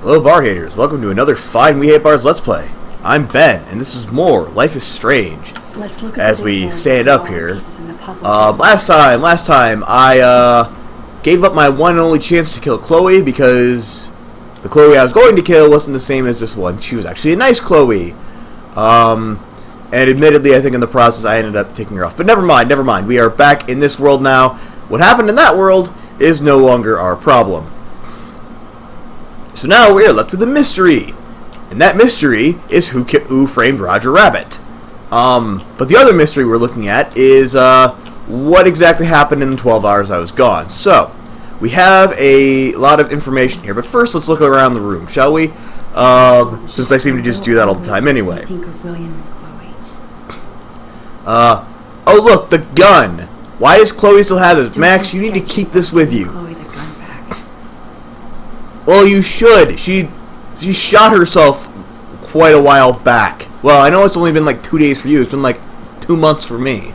Hello Bar Haters, welcome to another fine We Hate Bars Let's Play. I'm Ben, and this is more Life is Strange. Let's look at as we stand up here. Last time I gave up my one and only chance to kill Chloe because the Chloe I was going to kill wasn't the same as this one. She was actually a nice Chloe. And admittedly, I think in the process I ended up taking her off. But never mind. We are back in this world now. What happened in that world is no longer our problem. So now we are left with a mystery. And that mystery is who framed Roger Rabbit. But the other mystery we're looking at is what exactly happened in the 12 hours I was gone. So, we have a lot of information here. But first, let's look around the room, shall we? Since I seem to just do that all the time anyway. Oh look, the gun! Why does Chloe still have this? Max, you need to keep this with you. Well, you should. She shot herself quite a while back. Well, I know it's only been like 2 days for you. It's been like 2 months for me.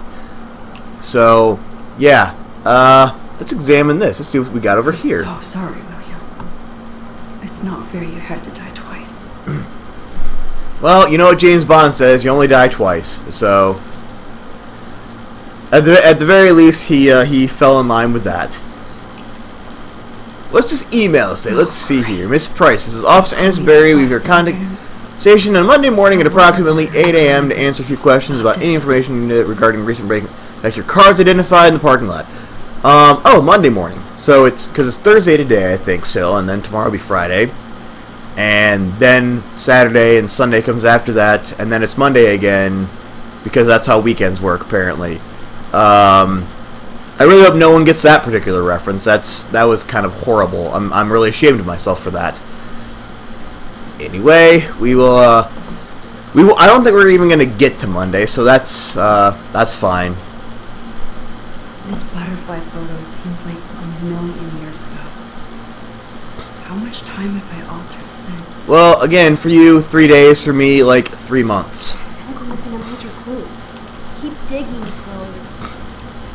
So, yeah. Let's examine this. Let's see what we got over here. So sorry, William. It's not fair you had to die twice. Well, you know what James Bond says. You only die twice. So, at the very least, he fell in line with that. What's this email say? Let's see here. Miss Price, this is Officer Anderson Berry. We have your contact station on Monday morning at approximately 8 a.m. to answer a few questions about any information regarding recent break. Like your car's identified in the parking lot. Oh, Monday morning. So it's because it's Thursday today, I think, still, and then tomorrow will be Friday, and then Saturday and Sunday comes after that, and then it's Monday again because that's how weekends work apparently. I really hope no one gets that particular reference. That was kind of horrible. I'm really ashamed of myself for that. Anyway, we will. I don't think we're even gonna get to Monday, so that's fine. This butterfly photo seems like 1,000,000 years ago. How much time have I altered since? Well, again, for you, 3 days. For me, like 3 months. I feel like we're missing a major clue. Keep digging, Chloe.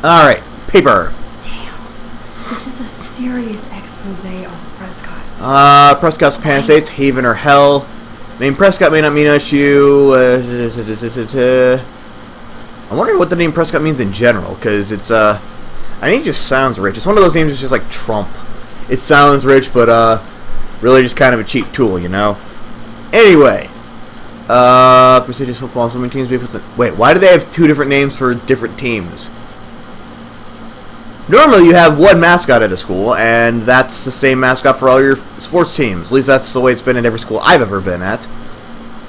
All right. Paper. Damn. This is a serious expose on Prescott's. Prescott's Pan States, Haven or Hell. Name Prescott may not mean much to you. I'm wondering what the name Prescott means in general, because it's, I think it just sounds rich. It's one of those names that's just like Trump. It sounds rich, but, really just kind of a cheap tool, you know? Anyway. Prestigious football and swimming teams. Wait, why do they have two different names for different teams? Normally you have one mascot at a school, and that's the same mascot for all your sports teams. At least that's the way it's been at every school I've ever been at.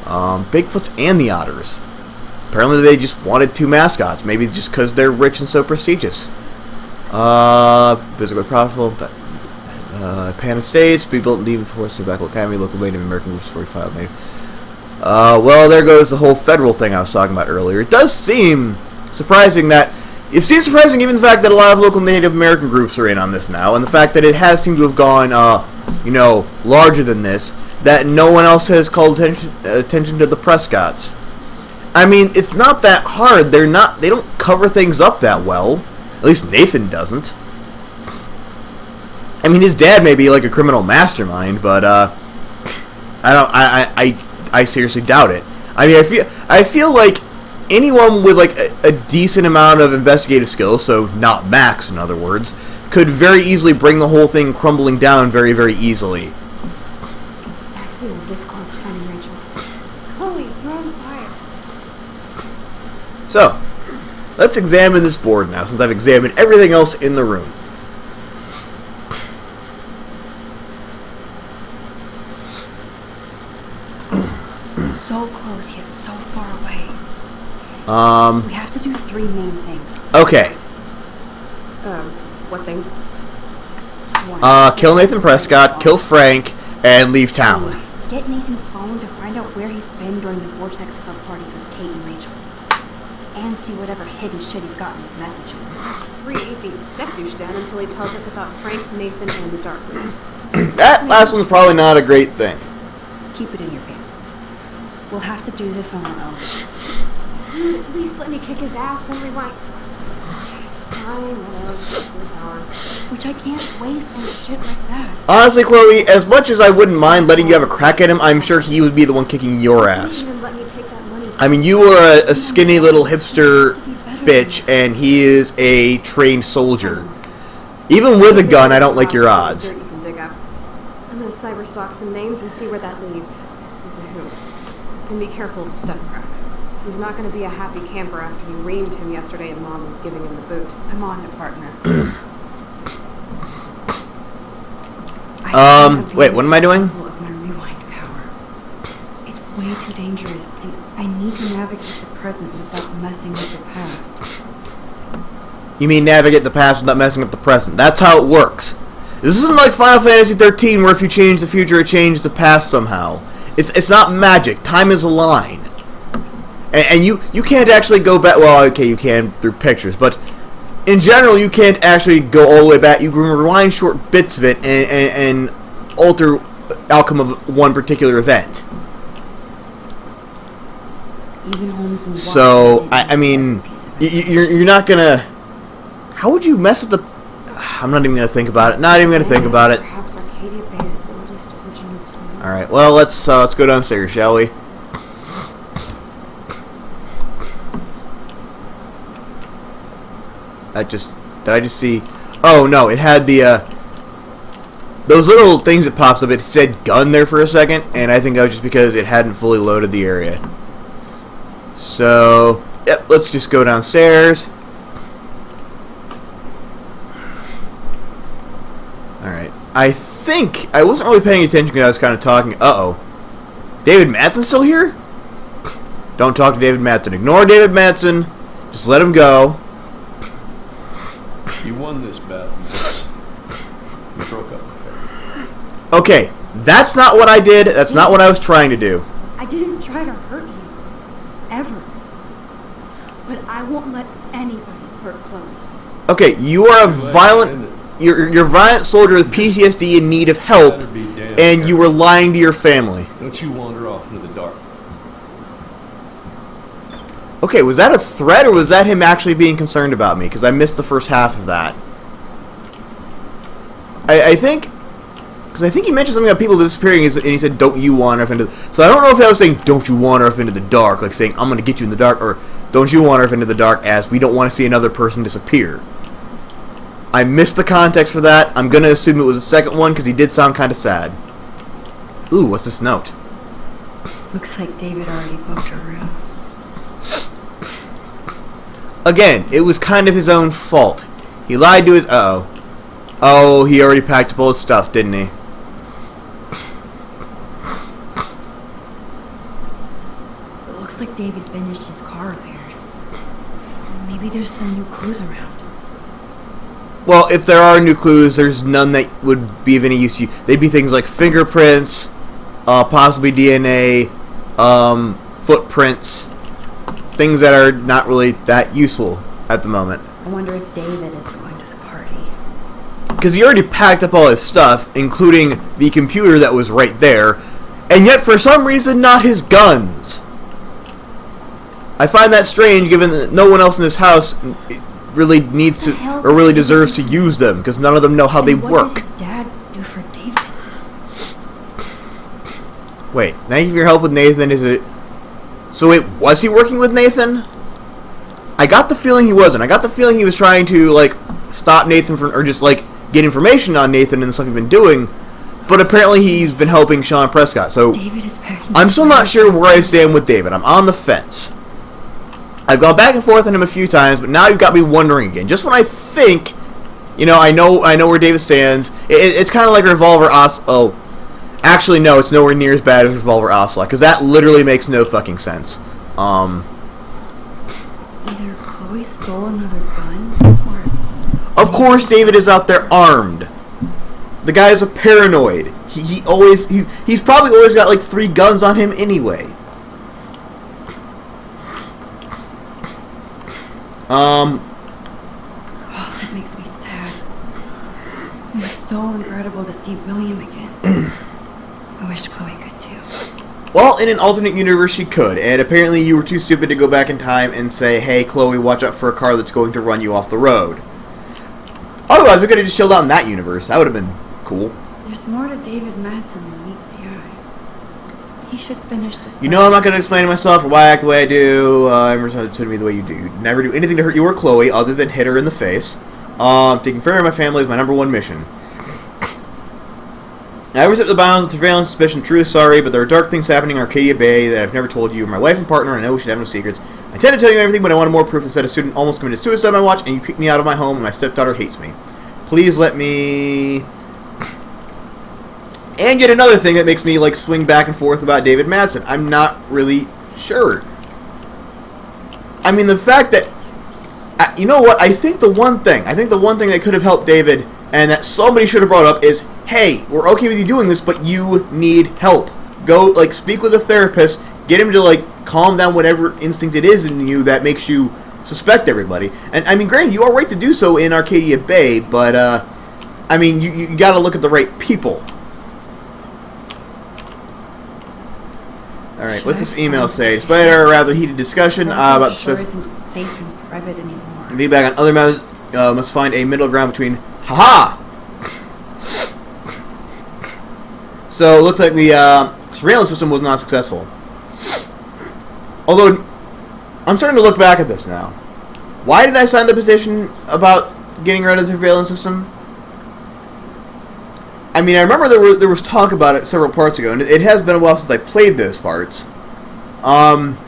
Bigfoots and the Otters. Apparently they just wanted two mascots, maybe just because they're rich and so prestigious. Physically profitable, Pan Estates, be built in Demon Forest, Tobacco Academy, local Native American groups, 45 Native. Well, there goes the whole federal thing I was talking about earlier. It does seem surprising that it seems surprising given the fact that a lot of local Native American groups are in on this now, and the fact that it has seemed to have gone, larger than this, that no one else has called attention to the Prescotts. I mean, it's not that hard. They don't cover things up that well. At least Nathan doesn't. I mean, his dad may be like a criminal mastermind, but I seriously doubt it. I mean, I feel like anyone with like a decent amount of investigative skills, so not Max in other words, could very easily bring the whole thing crumbling down very, very easily. Max, we were this close to finding Rachel. Chloe, you're on fire. So, let's examine this board now, since I've examined everything else in the room. So close, yet so far away. We have to do 3 main things. Okay. What things? Kill Nathan Prescott, kill Frank, and leave town. Get Nathan's phone to find out where he's been during the Vortex Club parties with Kate and Rachel. And see whatever hidden shit he's got in his messages. 3 beat Stepdouche down until he tells us about Frank, Nathan, and the dark room. That last one's probably not a great thing. Keep it in your pants. We'll have to do this on our own. Dude, at least let me kick his ass, then rewind. Which I can't waste on shit like that. Honestly, Chloe, as much as I wouldn't mind letting you have a crack at him, I'm sure he would be the one kicking your ass. I mean, you were a skinny little hipster bitch, and he is a trained soldier. Even with a gun, I don't like your odds. You can dig up. I'm gonna cyberstalk some names and see where that leads. Who's a who. And be careful of Stuckcrack. He's not gonna be a happy camper after you reamed him yesterday and Mom was giving him the boot. I'm on it, partner. Wait, what am I doing? Of my rewind power. It's way too dangerous, and I need to navigate the present without messing with the past. You mean navigate the past without messing up the present. That's how it works. This isn't like Final Fantasy 13 where if you change the future, it changes the past somehow. It's not magic. Time is a line. And you can't actually go back. Well, okay, you can through pictures, but in general, you can't actually go all the way back. You can rewind short bits of it and alter outcome of one particular event. Even Holmes and So, I mean, you're not gonna... How would you mess with the... I'm not even gonna think about it. Not even gonna think about it. Perhaps Arcadia Bay's oldest original town. Alright, well, let's go downstairs, shall we? Did I just see... Oh, no, it had the, those little things that pops up, it said gun there for a second, and I think that was just because it hadn't fully loaded the area. So, yep, let's just go downstairs. Alright, I think... I wasn't really paying attention because I was kind of talking... Uh-oh. David Madsen's still here? Don't talk to David Madsen. Ignore David Madsen. Just let him go. You won this battle, Miss. You broke up my family. Okay, that's not what I did. That's not what I was trying to do. I didn't try to hurt you. Ever. But I won't let anybody hurt Chloe. Okay, you are a violent... You're a violent soldier with PTSD in need of help, and you were lying to your family. Don't you wander off into the dark. Okay, was that a threat, or was that him actually being concerned about me? Because I missed the first half of that. I think... Because I think he mentioned something about people disappearing, and he said, don't you wander off into... So I don't know if I was saying, don't you wander off into the dark, like saying, I'm going to get you in the dark, or don't you wander off into the dark, as we don't want to see another person disappear. I missed the context for that. I'm going to assume it was the second one, because he did sound kind of sad. Ooh, what's this note? Looks like David already booked a room. Again, it was kind of his own fault. He lied to his... Uh-oh. Oh, he already packed up all his stuff, didn't he? It looks like David finished his car repairs. Maybe there's some new clues around. Well, if there are new clues, there's none that would be of any use to you. They'd be things like fingerprints, possibly DNA, footprints, things that are not really that useful at the moment. I wonder if David is going to the party. Because he already packed up all his stuff, including the computer that was right there, and yet for some reason not his guns. I find that strange, given that no one else in this house really needs to, or really deserves to use them, because none of them know how they work. What did his dad do for David? Wait, thank you for your help with Nathan. Is it... So wait, was he working with Nathan? I got the feeling he wasn't. I got the feeling he was trying to, like, stop Nathan from, or just, like, get information on Nathan and the stuff he's been doing, but apparently he's been helping Sean Prescott, so David is packing. I'm still not sure where I stand with David. I'm on the fence. I've gone back and forth on him a few times, but now you've got me wondering again. Just when I think, you know, I know where David stands, it's kind of like Revolver Ocelot. Oh, actually, no, it's nowhere near as bad as Revolver Ocelot, because that literally makes no fucking sense. Either Chloe stole another gun, or... Of course David is out there armed. The guy is a paranoid. He's probably always got like 3 guns on him anyway. Oh, that makes me sad. It was so incredible to see William again. I wish Chloe could too. Well, in an alternate universe, she could, and apparently you were too stupid to go back in time and say, hey, Chloe, watch out for a car that's going to run you off the road. Otherwise, we could have just chilled out in that universe. That would have been cool. There's more to David Madsen than meets the eye. He should finish this. You know I'm not going to explain to myself or why I act the way I do. I'm responsible to me the way you do. You never do anything to hurt you or Chloe other than hit her in the face. Taking care of my family is my #1 mission. I overstepped the bounds with surveillance, suspicion, truly sorry, but there are dark things happening in Arcadia Bay that I've never told you. My wife and partner, I know we should have no secrets. I intend to tell you everything, but I wanted more proof that a student almost committed suicide on my watch, and you kicked me out of my home, and my stepdaughter hates me. Please let me... And yet another thing that makes me, like, swing back and forth about David Madsen. I'm not really sure. I mean, the fact that... you know what? I think the one thing that could have helped David, and that somebody should have brought up, is... Hey, we're okay with you doing this, but you need help. Go, like, speak with a therapist, get him to, like, calm down whatever instinct it is in you that makes you suspect everybody. And, I mean, granted, you are right to do so in Arcadia Bay, but, I mean, you gotta look at the right people. Alright, what's this email say? Despite our rather heated discussion about the system isn't safe and private anymore. Feedback on other matters must find a middle ground between... Haha! So, it looks like the surveillance system was not successful. Although, I'm starting to look back at this now. Why did I sign the petition about getting rid of the surveillance system? I mean, I remember there was talk about it several parts ago, and it has been a while since I played those parts. I'm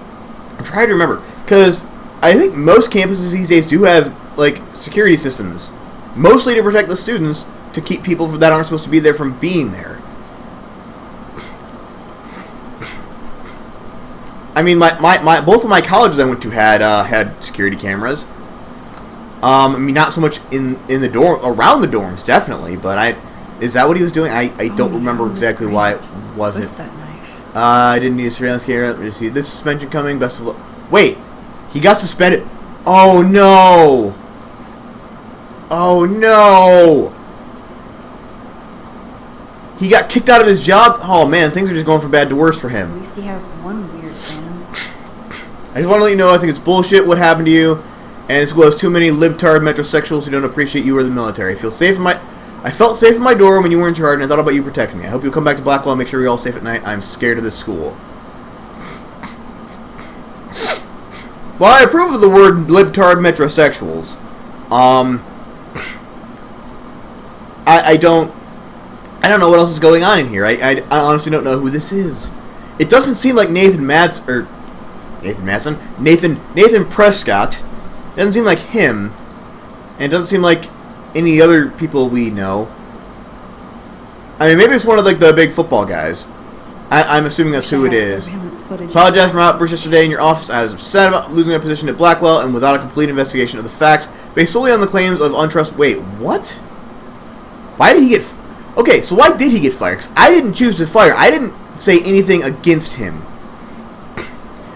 trying to remember, because I think most campuses these days do have, like, security systems. Mostly to protect the students, to keep people that aren't supposed to be there from being there. I mean, both of my colleges I went to had security cameras. I mean, not so much in the dorm, around the dorms, definitely, but is that what he was doing? I don't remember exactly why it wasn't. What's that knife? I didn't need a surveillance camera. Let me see this suspension coming. Best of luck. Wait, he got suspended. Oh no! Oh no! He got kicked out of his job. Oh man, things are just going from bad to worse for him. At least he has one weird fan. I just want to let you know I think it's bullshit what happened to you, and as well as too many libtard metrosexuals who don't appreciate you or the military. I felt safe in my dorm when you were in charge, and I thought about you protecting me. I hope you'll come back to Blackwell and make sure we're all safe at night. I'm scared of this school. Well, I approve of the word libtard metrosexuals. I don't know what else is going on in here. I honestly don't know who this is. It doesn't seem like Nathan Prescott. It doesn't seem like him. And it doesn't seem like any other people we know. I mean, maybe it's one of like the big football guys. I'm assuming that's who it is. Apologize for my outburst yesterday in your office. I was upset about losing my position at Blackwell and without a complete investigation of the facts, based solely on the claims of untrust. Wait, what? Why did he get... Okay, so why did he get fired? 'Cause I didn't choose to fire. I didn't say anything against him.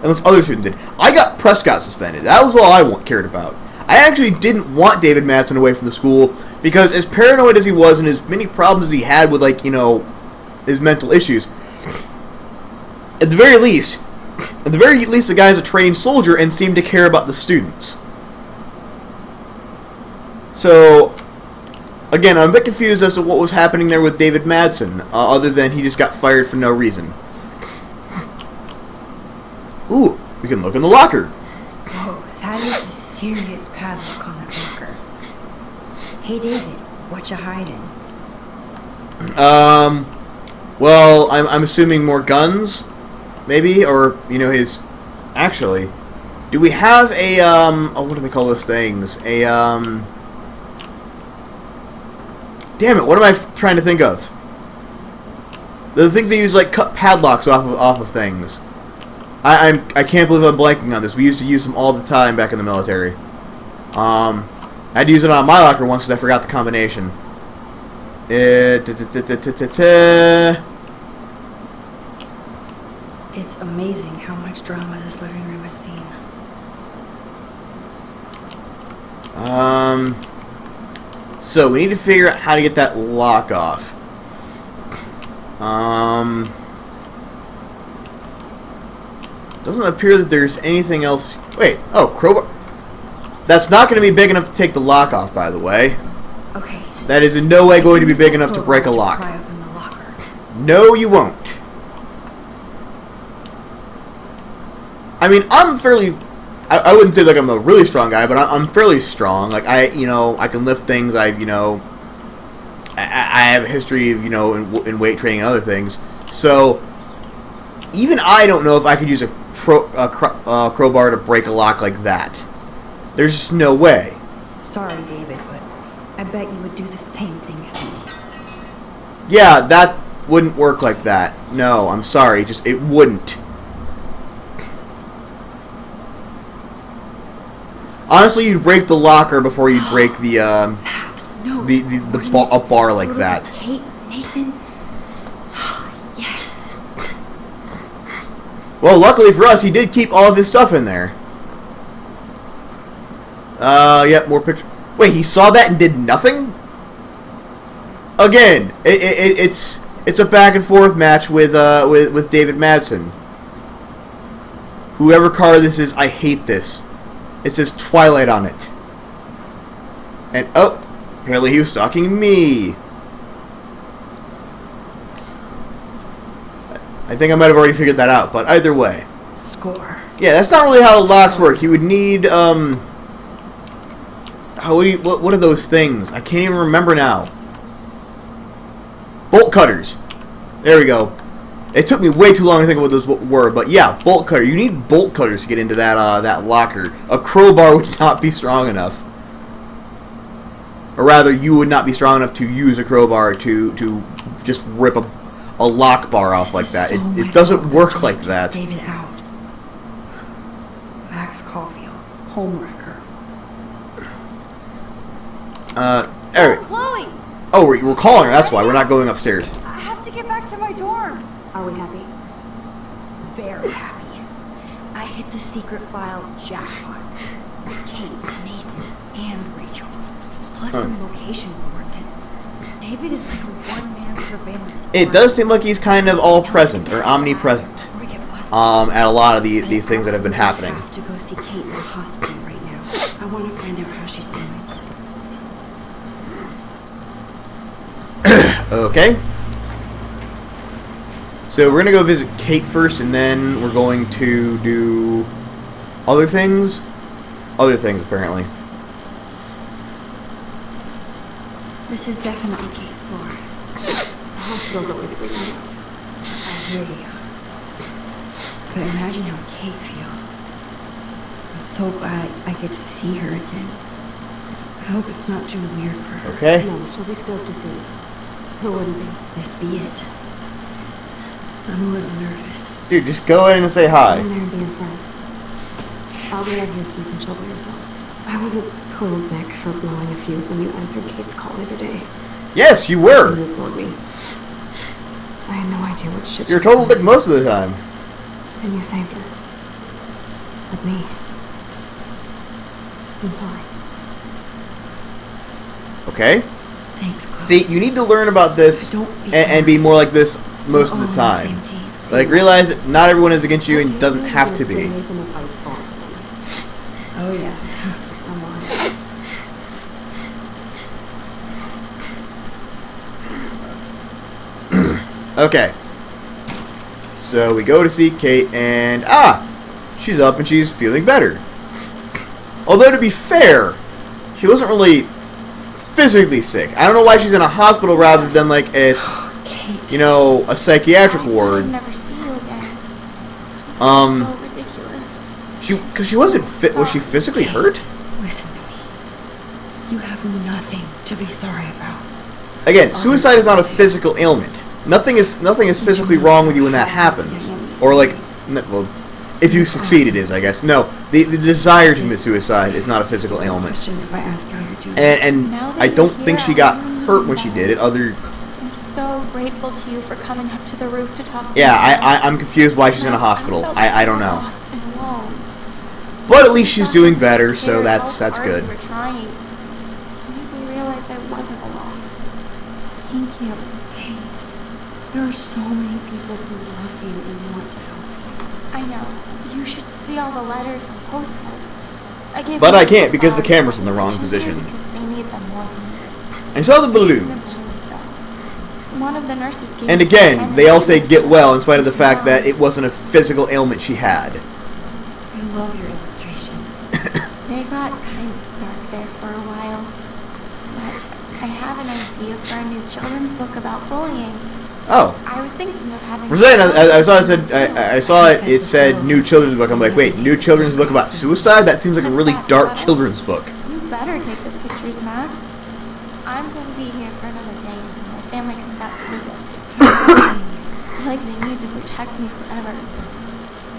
Unless other students did. I got Prescott suspended. That was all I cared about. I actually didn't want David Madsen away from the school because as paranoid as he was and as many problems as he had with, like, you know, his mental issues, at the very least, the guy is a trained soldier and seemed to care about the students. So, again, I'm a bit confused as to what was happening there with David Madsen, other than he just got fired for no reason. Ooh, we can look in the locker. Whoa, that is a serious padlock on that locker. Hey, David, what you hiding? Well, I'm assuming more guns, maybe, or, you know, his... Actually, do we have a, oh, what do they call those things? A, Damn it, what am I trying to think of? The things they use, like, cut padlocks off of things. I can't believe I'm blanking on this. We used to use them all the time back in the military. I had to use it on my locker once because I forgot the combination. It's amazing how much drama this living room has seen. So we need to figure out how to get that lock off. Doesn't appear that there's anything else. Wait, oh, crowbar. That's not going to be big enough to take the lock off, by the way. Okay. That is in no way going to be big enough to break a lock. Pry open the locker. No, you won't. I mean, I'm fairly... I wouldn't say like I'm a really strong guy, but I'm fairly strong. Like, I can lift things. I have a history of, in weight training and other things. So, even I don't know if I could use a crowbar to break a lock like that. There's just no way. Sorry, David, but I bet you would do the same thing as me. Yeah, that wouldn't work like that. No, I'm sorry. Just, it wouldn't. Honestly, you'd break the locker before you'd break the Maps, no. a bar like that. Kate, Nathan. Yes. Well, luckily for us, he did keep all of his stuff in there. Yep, more pictures. Wait, he saw that and did nothing? Again, it's a back and forth match with David Madsen. Whoever car this is, I hate this. It says Twilight on it. And, oh, apparently he was stalking me. I think I might have already figured that out, but either way. Score. Yeah, that's not really how the locks work. You would need, what are those things? I can't even remember now. Bolt cutters. There we go. It took me way too long to think of what those were, but yeah, bolt cutter. You need bolt cutters to get into that locker. A crowbar would not be strong enough. Or rather, you would not be strong enough to use a crowbar to just rip a lock bar off like that. It doesn't work like that. David out. Max Caulfield, homewrecker. Eric. Chloe! Oh, we're calling her. That's why we're not going upstairs. I have to get back to my dorm. Are we happy? Very happy. I hit the secret file jackpot. Kate, Nathan, and Rachel. Plus some location coordinates. David is like a one-man surveillance. It does seem like he's kind of all present or omnipresent. At a lot of these things that have been happening. I have to go see Kate in the hospital right now. I want to find out how she's doing. Okay. So we're gonna go visit Kate first, and then we're going to do other things. Other things, apparently. This is definitely Kate's floor. The hospital's always freaking out. I hear you. But imagine how Kate feels. I'm so glad I get to see her again. I hope it's not too weird for her. Okay. No, she'll be stoked to see you. Who wouldn't be? This be it. I'm a little nervous. Dude, just go in and say hi. Go in there and be in front. I'll be out here so you can chill by yourselves. I was a total dick for blowing a fuse when you answered Kate's call the other day. Yes, you were. You ignored me. I had no idea what shit You're a she total said. dick most of the time. And you saved her. With me. I'm sorry. Okay. Thanks, Chloe. See, you need to learn about this Don't be and be more like this most of We're the all on time. same team. Like, realize that not everyone is against you and doesn't have to be. Oh, yes. I'm on it. Okay. So we go to see Kate, and she's up and she's feeling better. Although, to be fair, she wasn't really physically sick. I don't know why she's in a hospital rather than like a, Kate. a psychiatric ward. I'd never see you again. Um, So ridiculous. because she wasn't fit. Was she physically hurt? Listen to me. You have nothing to be sorry about. Again, suicide is not a physical ailment. Nothing is physically wrong with you when that happens. Or like, well, if you succeed, it is, I guess. No, the desire to commit suicide is not a physical ailment. Question if I ask how you're doing. And Now that I don't you're think here, she got I really hurt when need she that. did it. I'm so grateful to you for coming up to the roof to talk to Yeah, me. I'm confused why she's in a hospital. I don't know. Lost and alone. But at least she's doing better, so that's good. You were trying. You made me realize I wasn't alone. Thank you. Kate, there are so many people who love you and want to help you. I know. You should see all the letters and postcards. But I can't because the camera's in the wrong position. Because they need them more than me. I saw the balloons. One of the nurses gave And me again, some they all say antibiotics. get well in spite of the fact that it wasn't a physical ailment she had. I love your illustrations. They got kind of dark there for a while. But I have an idea for a new children's book about bullying. Oh. I was thinking of having... For a second, I saw it said I saw it. It said new children's book. I'm like, wait, new children's book about suicide? That seems like a really dark children's book. You better take the pictures, Max. I'm going to be here for another day until my family comes out to visit. Like they need to protect me forever.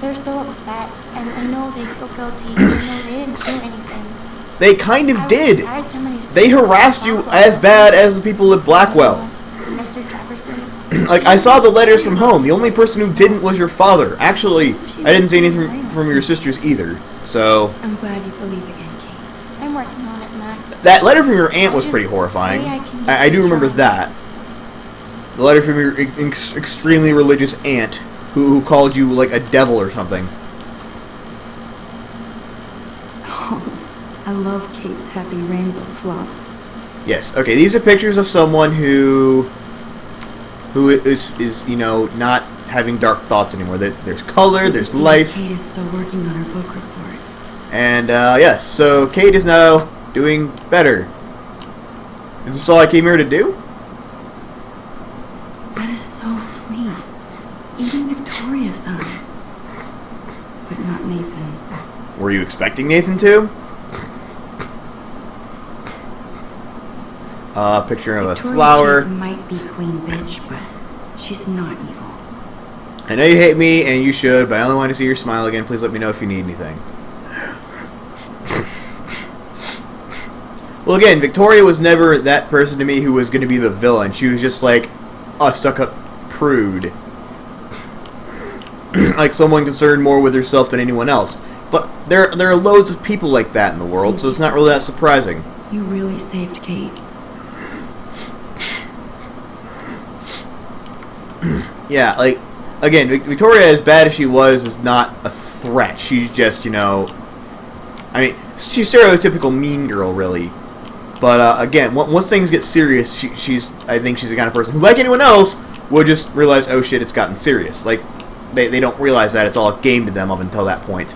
They're so upset, and I know they feel guilty even though they didn't do anything. They kind of did. Surprised how many They harassed you as bad as the people at Blackwell. Mr. Jefferson. Like, I saw the letters from home. The only person who didn't was your father. Actually, I didn't see anything from your sisters either. So, I'm glad you believe again, Kate. I'm working on it, Max. that letter from your aunt was pretty horrifying. I do remember that. The letter from your extremely religious aunt, who called you, like, a devil or something. Oh, I love Kate's happy rainbow flop. Yes, okay, these are pictures of someone who is you know, not having dark thoughts anymore. There's color, there's life. Kate is still working on her book report. And, yes, so Kate is now doing better. Is this all I came here to do? That is so sweet. Even Victoria signed. But not Nathan. Were you expecting Nathan to? Picture of a flower. Victoria might be Queen Bitch, but she's not evil. I know you hate me, and you should, but I only want to see your smile again. Please let me know if you need anything. Well, again, Victoria was never that person to me who was going to be the villain. She was just like a stuck-up prude. Like someone concerned more with herself than anyone else. But there are loads of people like that in the world, so it's not really that surprising. You really saved Kate. Yeah, like, again, Victoria, as bad as she was, is not a threat. She's just, you know, I mean, she's stereotypical mean girl, really. But, again, once things get serious, I think she's the kind of person who, like anyone else, would just realize, oh shit, it's gotten serious. Like, they don't realize that it's all a game to them up until that point.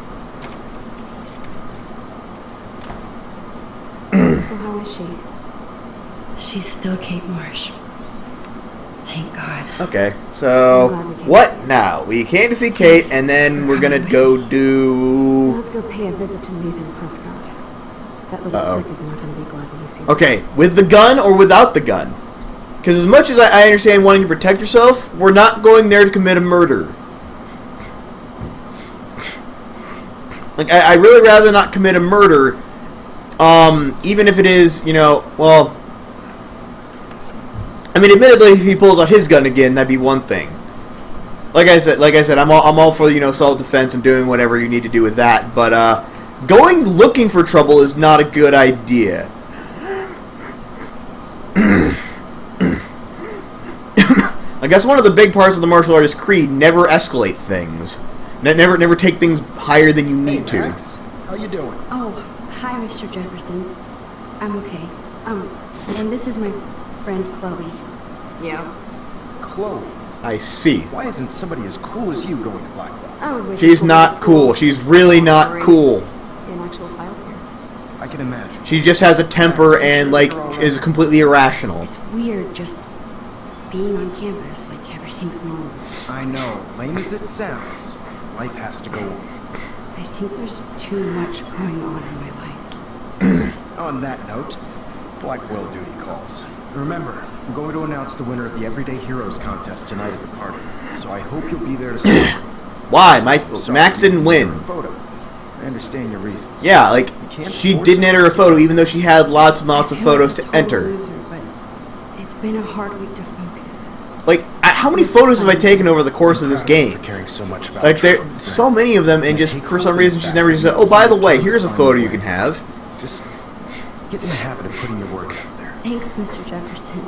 Well, how is she? She's still Kate Marsh. Thank God. Okay, so what now? We came to see Kate, and then we're gonna go do... Let's go pay a visit to Nathan Prescott. That little prick is not going to be glad when he sees Okay, us. with the gun or without the gun? Because as much as I understand wanting to protect yourself, we're not going there to commit a murder. Like, I'd really rather not commit a murder, even if it is, you know, well... I mean, admittedly, if he pulls out his gun again, that'd be one thing. Like I said, I'm all for, you know, self-defense and doing whatever you need to do with that. But going looking for trouble is not a good idea. I guess one of the big parts of the martial artist creed: never escalate things. Never take things higher than you need to. Max, how you doing? Oh, hi, Mr. Jefferson. I'm okay. And this is my friend Chloe. Yeah. Chloe. I see. Why isn't somebody as cool as you going to Blackwell? I was waiting She's for not the school. cool. She's really not cool. In actual files here. I can imagine. She just has a temper and, like, is completely irrational. It's weird just being on campus, like everything's normal. I know. Lame as it sounds, life has to go on. I think there's too much going on in my life. On that note, Blackwell duty calls. Remember, I'm going to announce the winner of the Everyday Heroes contest tonight at the party, so I hope you'll be there to see. Why? Max Sorry, didn't win. Photo. I understand your reasons. Yeah, like, can't she force didn't enter a it. photo even though she had lots and lots of I feel photos like to a total enter. loser, but it's been a hard week to focus. Like, how many photos have I taken over the course of this game? Caring so much about Like, there Trump, so many of them, and just for some reason she's never just said, oh, by the way, here's a photo you can have. Just get in the habit of putting your work out there. Thanks, Mr. Jefferson.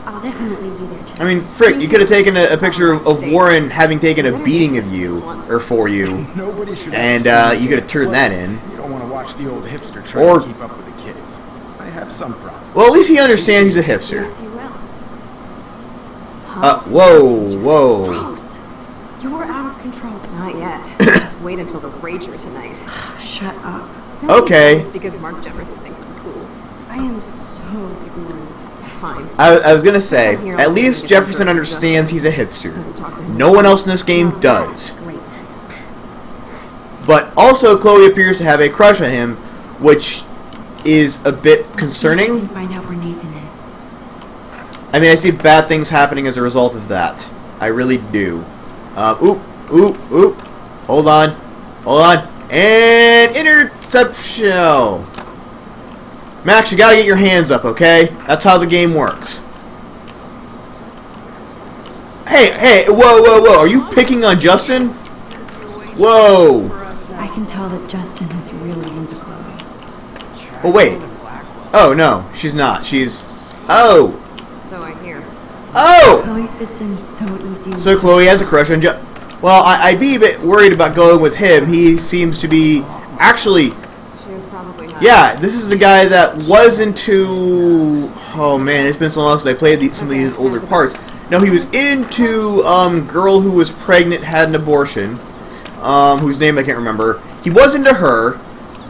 I'll definitely be there tonight. I mean, frick, you could have taken a picture of Warren having taken a beating of you, or for you, Nobody should and you could have turned that in. You don't want to watch the old hipster try Or- to keep up with the kids. I have some problem. Well, at least he understands he's a hipster. Yes, you will. Whoa. Gross. You're out of control. Not yet. Just wait until the rager tonight. Shut up. Don't Okay. be jealous because Mark Jefferson thinks I'm cool. I am so ignorant. Fine. I was gonna say, Here, I'll at see if least we can Jefferson get understands he's a Talk to hipster. him. No one else in this game does. Great. But also, Chloe appears to have a crush on him, which is a bit I concerning. can find out where Nathan is. I mean, I see bad things happening as a result of that. I really do. Oop. Hold on. And interception. Max, you gotta get your hands up, okay? That's how the game works. Hey, whoa. Are you picking on Justin? Whoa. I can tell that Justin is really into Chloe. Oh, wait. Oh, no, she's not. She's... Oh. So I hear. Oh! Chloe fits in so easy. So Chloe has a crush on Justin. Well, I'd be a bit worried about going with him. He seems to be... Actually... She was probably not. Yeah, this is a guy that was into... Oh man, it's been so long since I played some of these older parts. No, he was into girl who was pregnant, had an abortion, whose name I can't remember. He was into her.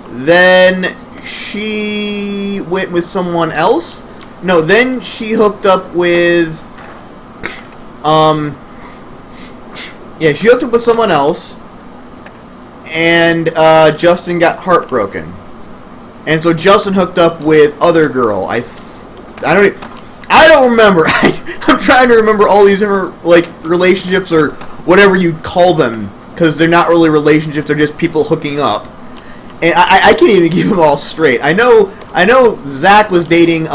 Then she went with someone else. No, then she hooked up with... Yeah, she hooked up with someone else. And Justin got heartbroken. And so Justin hooked up with other girl. I don't remember. I'm trying to remember all these different like relationships or whatever you call them, because they're not really relationships. They're just people hooking up. And I can't even keep them all straight. I know Zach was dating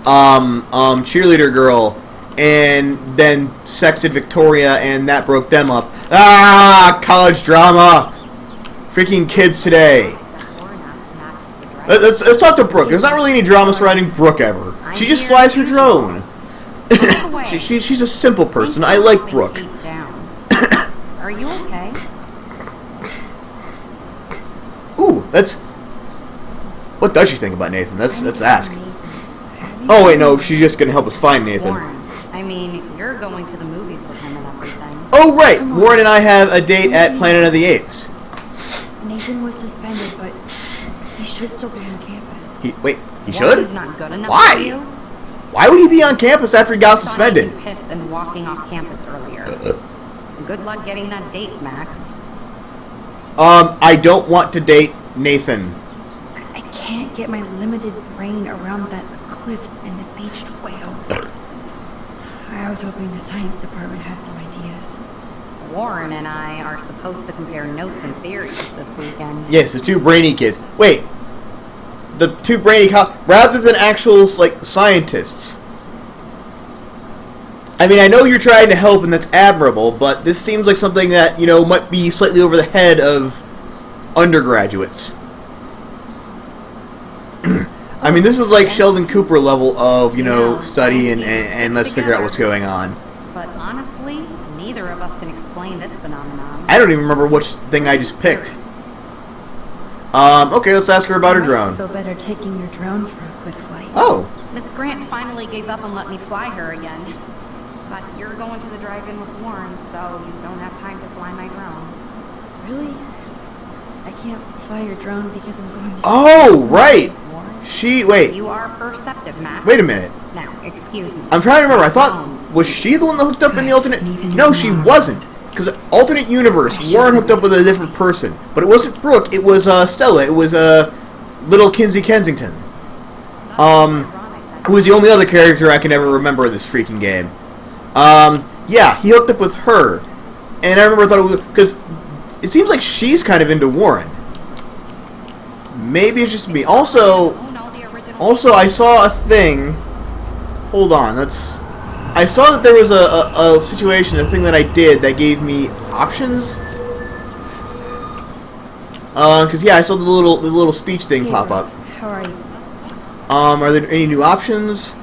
cheerleader girl, and then sexted Victoria, and that broke them up. Ah, college drama. Freaking kids today. Let's talk to Brooke. There's not really any drama surrounding Brooke ever. She just flies her drone. She's a simple person. I like Brooke. Are you okay? Ooh, that's... What does she think about Nathan? Let's ask. Oh wait, no, she's just gonna help us find Nathan. Warren. I mean, you're going to the movies with him and everything. Oh right, Warren and I have a date at Planet of the Apes. Nathan was suspended, but he should still be on campus. He He's should? not good enough Why? for you? Why would he be on campus after he got Saw suspended? you pissed and walking off campus earlier. Good luck getting that date, Max. I don't want to date Nathan. I can't get my limited brain around that eclipse and the beached whales. I was hoping the science department had some ideas. Warren and I are supposed to compare notes and theories this weekend. Yes, the two brainy kids. Wait, the two brainy rather than actual like scientists. I mean, I know you're trying to help, and that's admirable, but this seems like something that, might be slightly over the head of undergraduates. I mean, this is like Sheldon Cooper level of, study and let's figure out what's going on. But honestly, neither of us can explain this phenomenon. I don't even remember which thing I just picked. Okay, let's ask her about her I drone. feel better taking your drone for a quick flight. Oh. Miss Grant finally gave up and let me fly her again. But you're going to the drive-in with Warren, so you don't have time to fly my drone. Really? I can't fly your drone because I'm going to... Oh, right. Warren, Wait. you are perceptive, Max. Wait a minute. Now, excuse me. I'm trying to remember. I thought, was she the one that hooked up in the alternate? No, she wasn't. Because alternate universe, Warren hooked up with a different person. But it wasn't Brooke. It was Stella. It was little Kinsey Kensington. Who was the only other character I can ever remember in this freaking game. Yeah, he hooked up with her. And I remember I thought it was... Because it seems like she's kind of into Warren. Maybe it's just me. Also, I saw a thing... Hold on, I saw that there was a situation, a thing that I did that gave me options. Because, yeah, I saw the little speech thing pop up. How are you? Are there any new options?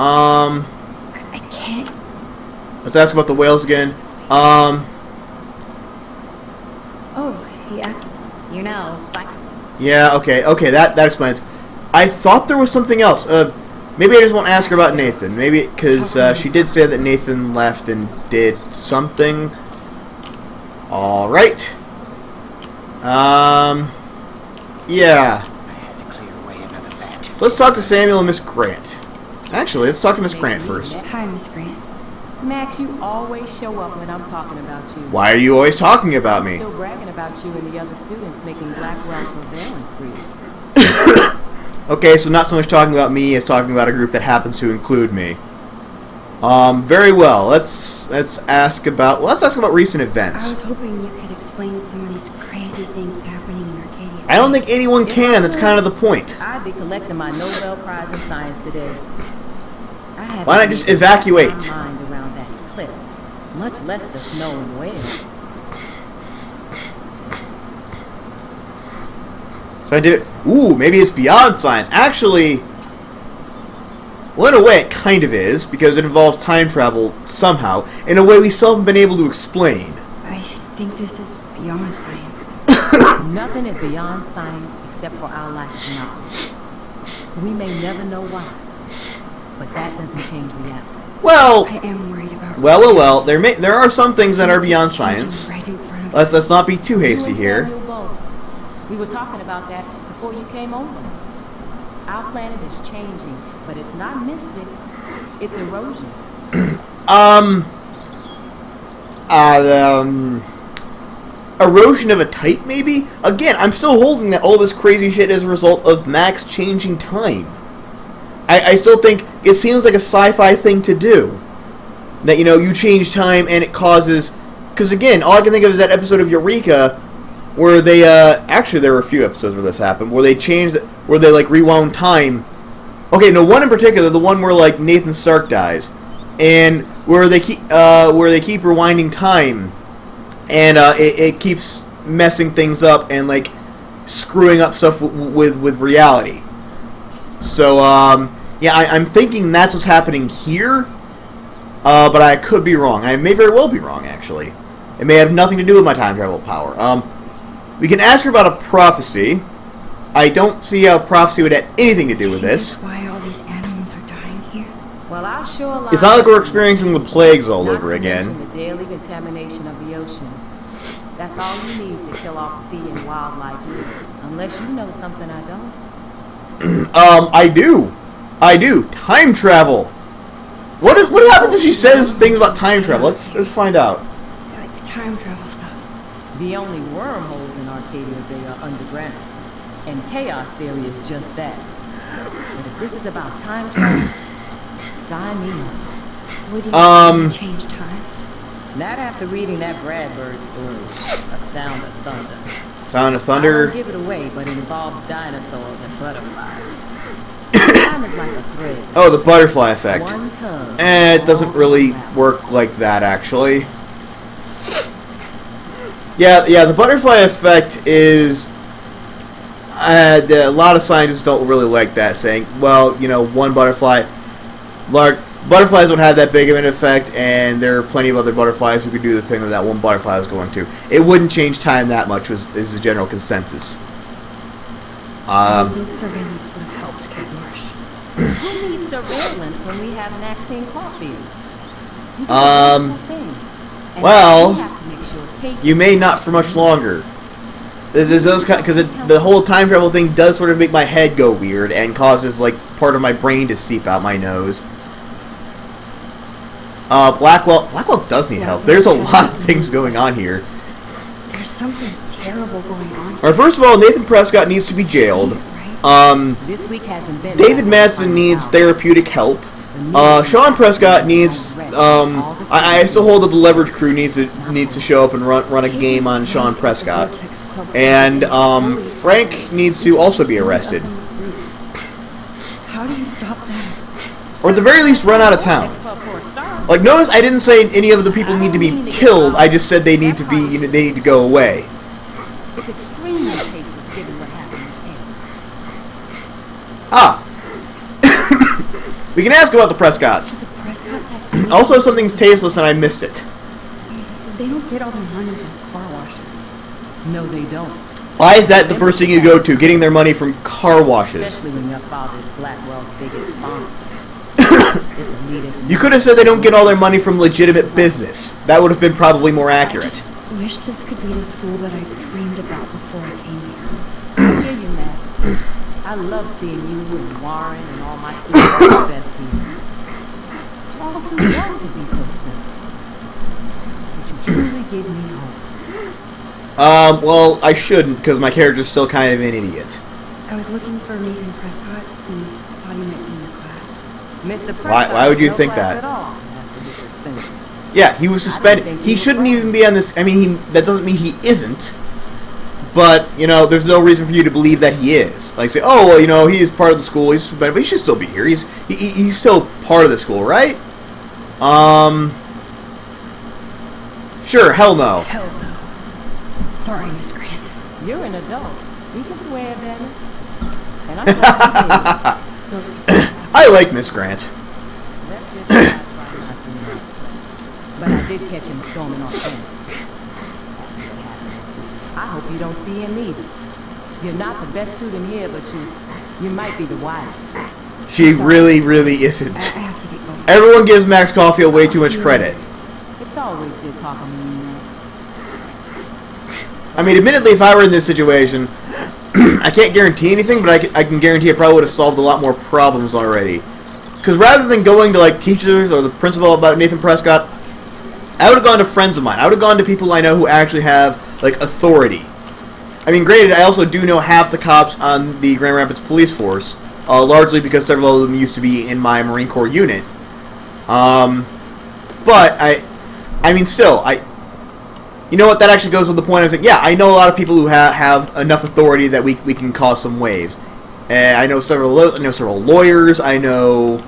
I can't. Let's ask about the whales again. Oh, yeah. You know, Yeah, okay, that explains. I thought there was something else. Maybe I just won't ask her about Nathan. Maybe, because she did say that Nathan left and did something. Alright. Yeah. Let's talk to Samuel and Miss Grant. Actually, let's talk to Miss Grant first. Hi, Miss Grant. Max, you always show up when I'm talking about you. Why are you always talking about me? Still bragging about you and the other students making Blackwell surveillance for you. Okay, so not so much talking about me as talking about a group that happens to include me. Very well. Let's ask about recent I events. was hoping you could explain some of these crazy things happening in Arcadia. I don't think anyone can. That's kind of the point. I'd be collecting my Nobel Prize in Science today. Why not just evacuate? My mind around that eclipse, much less the snow and whales. So I did it. Ooh, maybe it's beyond science. Actually, well, in a way, it kind of is, because it involves time travel somehow, in a way we still haven't been able to explain. I think this is beyond science. Nothing is beyond science except for our lack of knowledge. We may never know why, but that doesn't change reality. Well, I am worried about. well. There are some things that are beyond It's changing science. right in front of Let's not be too hasty You and here. Samuel both. We were talking about that before you came over. Our planet is changing, but it's not mystic. It's erosion. Erosion of a type, maybe? Again, I'm still holding that all this crazy shit is a result of Max changing time. I still think it seems like a sci-fi thing to do. That, you change time and it causes... Because again, all I can think of is that episode of Eureka where they, actually there were a few episodes where this happened, where they rewound time. Okay, no, one in particular, the one where, Nathan Stark dies. And where they keep rewinding time. And, it keeps messing things up and, screwing up stuff with reality. So, yeah, I'm thinking that's what's happening here, but I could be wrong. I may very well be wrong, actually. It may have nothing to do with my time travel power. We can ask her about a prophecy. I don't see how prophecy would have anything to do with this. That's why all these animals are dying here. Well, I'll sure It's not like we're experiencing the plagues all over Not to again. mention the daily contamination of the ocean. That's all you need to kill off sea and wildlife here. Unless you know something I don't. I do. Time travel. What happens if she says things about time travel? Let's find out. Like time travel stuff. The only wormholes in Arcadia Bay are underground. And chaos theory is just that. But if this is about time travel, sign me up. Would you change time? Not after reading that Bradbury story, A Sound of Thunder. Sound of I Thunder. won't give it away, but it involves dinosaurs and butterflies. Time is like a thread. Oh, the butterfly effect. One tug. It doesn't all really around. work like that, actually. Yeah, the butterfly effect is... a lot of scientists don't really like that, saying, well, one butterfly... Butterflies don't have that big of an effect, and there are plenty of other butterflies who could do the thing that one butterfly is going to. It wouldn't change time that much, is the general consensus. I think surveillance would have helped Kate Marsh. Who needs surveillance when we have Maxine Caulfield? You do a wonderful thing. And well, we have to make sure Kate you may not for much longer. There's those because the whole time travel thing does sort of make my head go weird and causes part of my brain to seep out my nose. Blackwell does need help. There's a lot of things going on here. There's something terrible going on. Alright, first of all, Nathan Prescott needs to be jailed. This week hasn't been David Madsen needs therapeutic help. Sean Prescott needs. I still hold that the Leverage crew needs to show up and run a game on Sean Prescott, and Frank needs to also be arrested, How do you stop that? or at the very least run out of town. Notice I didn't say any of the people need to be killed. I just said they need to be. They need to go away. It's extremely tasteless given what happened with Kate. Ah. We can ask about the Prescotts. The Prescotts have... Also, something's tasteless and I missed it. They don't get all their money from car washes. No, they don't. Why is that the first thing you go to, getting their money from car washes? Especially when your father's Blackwell's biggest sponsor. This elitist... You could have said they don't get all their money from legitimate business. That would have been probably more accurate. I wish this could be the school that I dreamed about before I came here. I hear you, Max. I love seeing you and Warren and all my students at the best here. You're all too young to be so simple. But you truly give me hope. Well, I shouldn't, because my character's still kind of an idiot. I was looking for Nathan Prescott and thought he might be in the class. Mr. Prescott, Why would you no think class that? At all after the suspension. Yeah, he was suspended. think He he was shouldn't wrong. even be on this. I mean, that doesn't mean he isn't. But, you know, there's no reason for you to believe that he is. Like, say, oh, well, you know, he is part of the school, he's suspended, but he should still be here. He's still part of the school, right? Sure, hell no. Hell no. Sorry, Miss Grant. You're an adult. You can swear, damn it. And I'm glad you did. So, I like Miss Grant. Let's just say I try not to notice. But I did catch him storming off campus. After what happened this week. I hope you don't see him either. You're not the best student here, but you might be the wisest. She Sorry, really, Miss really Grant. I isn't. have to get going. Everyone gives Max Caulfield way too much credit. It's always good talking to you, Max. I mean, admittedly, if I were in this situation, I can't guarantee anything, but I can guarantee I probably would have solved a lot more problems already. Because rather than going to, like, teachers or the principal about Nathan Prescott, I would have gone to friends of mine. I would have gone to people I know who actually have, like, authority. I mean, granted, I also do know half the cops on the Grand Rapids police force, largely because several of them used to be in my Marine Corps unit. But, I mean, still, you know what, that actually goes with the point. I was like, yeah, I know a lot of people who have enough authority that we can cause some waves. And I know several lawyers. I know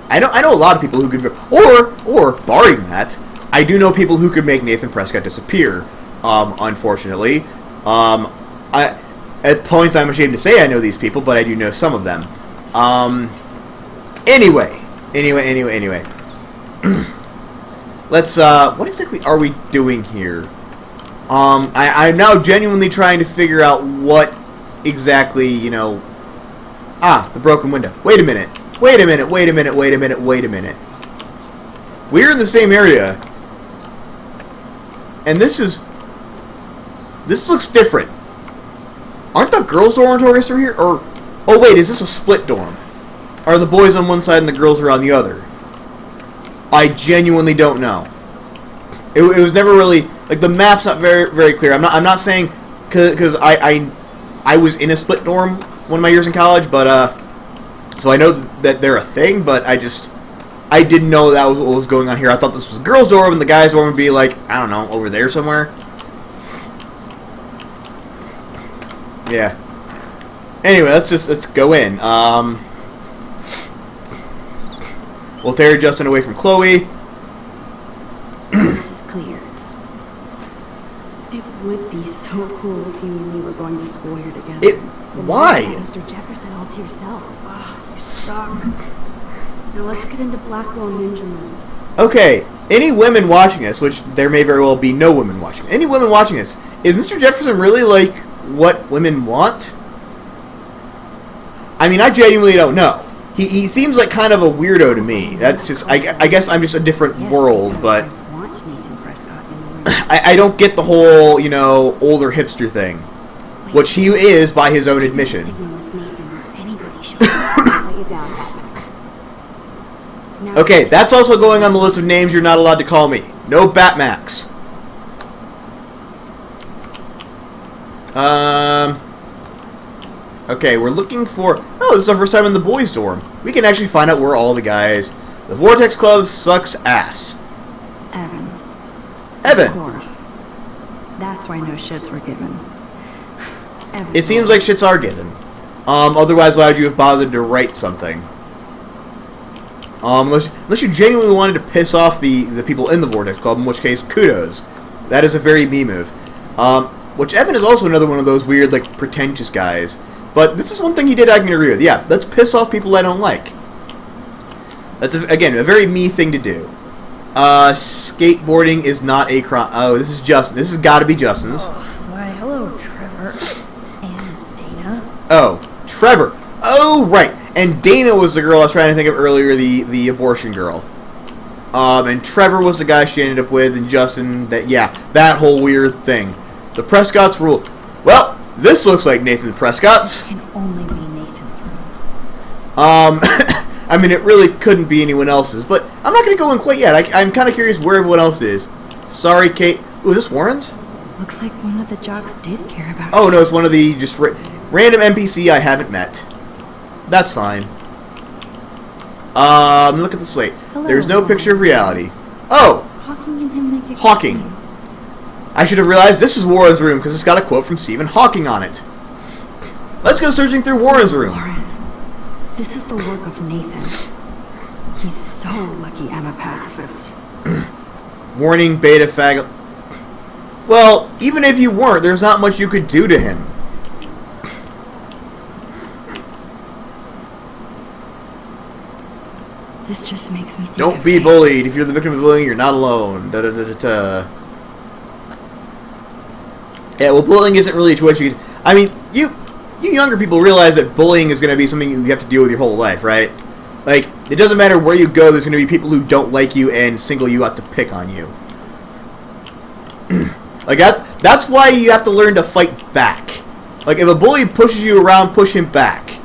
a lot of people who could, or barring that, I do know people who could make Nathan Prescott disappear. Unfortunately, at points I'm ashamed to say I know these people, but I do know some of them. Anyway. Let's, what exactly are we doing here? I'm now genuinely trying to figure out what exactly, you know... the broken window. Wait a minute. We're in the same area. And this looks different. Aren't the girls' dormitories through here? Or, oh wait, is this a split dorm? Are the boys on one side and the girls are on the other? I genuinely don't know. It was never really, like, the map's not very, very clear. I'm not saying, because I was in a split dorm one of my years in college, but, so I know that they're a thing, but I didn't know that was what was going on here. I thought this was a girls' dorm, and the guys' dorm would be, like, I don't know, over there somewhere. Yeah. Anyway, let's go in. We'll tear Justin away from Chloe. Coast is clear. It would be so cool if you and me were going to school here together. Why? Mr. Jefferson all to yourself. Oh, you suck. Now let's get into Blackbone Ninja mode. Okay, any women watching this, which there may very well be no women watching, any women watching this, is Mr. Jefferson really like what women want? I mean, I genuinely don't know. He seems like kind of a weirdo to me. That's just, I guess I'm just a different world, but I want Nathan Prescott in the room. I don't get the whole, you know, older hipster thing, which he is by his own admission. Okay, that's also going on the list of names you're not allowed to call me. No Batmax. Okay, we're looking for... Oh, this is our first time in the boys' dorm. We can actually find out where all the guys... The Vortex Club sucks ass. Evan. Of course. That's why no shits were given. It seems like shits are given. Otherwise, why would you have bothered to write something? Unless you genuinely wanted to piss off the people in the Vortex Club, in which case, kudos. That is a very me move. Which Evan is also another one of those weird, like, pretentious guys. But this is one thing he did I can agree with. Yeah, let's piss off people I don't like. That's, again, a very me thing to do. Skateboarding is not a crime. Oh, this is Justin. This has got to be Justin's. Why, hello, Trevor. And Dana. Oh, Trevor. Oh, right. And Dana was the girl I was trying to think of earlier, the abortion girl. And Trevor was the guy she ended up with, and Justin, that whole weird thing. The Prescott's rule. Well, this looks like Nathan Prescott's. Can only be Nathan's room. I mean, it really couldn't be anyone else's, but I'm not going to go in quite yet. I'm kind of curious where everyone else is. Sorry, Kate. Ooh, is this Warren's? Looks like one of the jocks did care about Oh, no, it's one of the just random NPC I haven't met. That's fine. Look at the slate. Hello, There's no Warren. picture of reality. Oh! Hawking and him make a good Hawking. team. I should have realized this is Warren's room because it's got a quote from Stephen Hawking on it. Let's go searching through Warren's room. Warren, this is the work of Nathan. He's so lucky I'm a pacifist. Warning, beta fag. Well, even if you weren't, there's not much you could do to him. This just makes me think Don't of be Kate. bullied. If you're the victim of bullying, you're not alone. Da, da, da, da, da. Yeah, well, bullying isn't really a choice you can... I mean, you younger people realize that bullying is going to be something you have to deal with your whole life, right? Like, it doesn't matter where you go, there's going to be people who don't like you and single you out to pick on you. Like, that's why you have to learn to fight back. Like, if a bully pushes you around, push him back.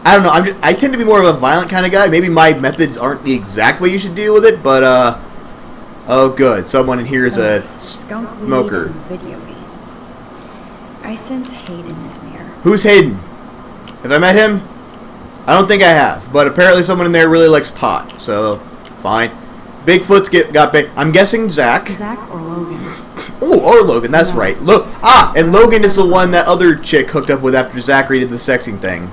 I don't know, I tend to be more of a violent kind of guy. Maybe my methods aren't the exact way you should deal with it, but, oh, good. Someone in here is a Skunk weed smoker. and video games. I sense Hayden is near. Who's Hayden? Have I met him? I don't think I have, but apparently someone in there really likes pot, so fine. Bigfoot's got big. I'm guessing Zach. Zach or Logan? Oh, or Logan, that's right. And Logan is the one that other chick hooked up with after Zachary did the sexing thing.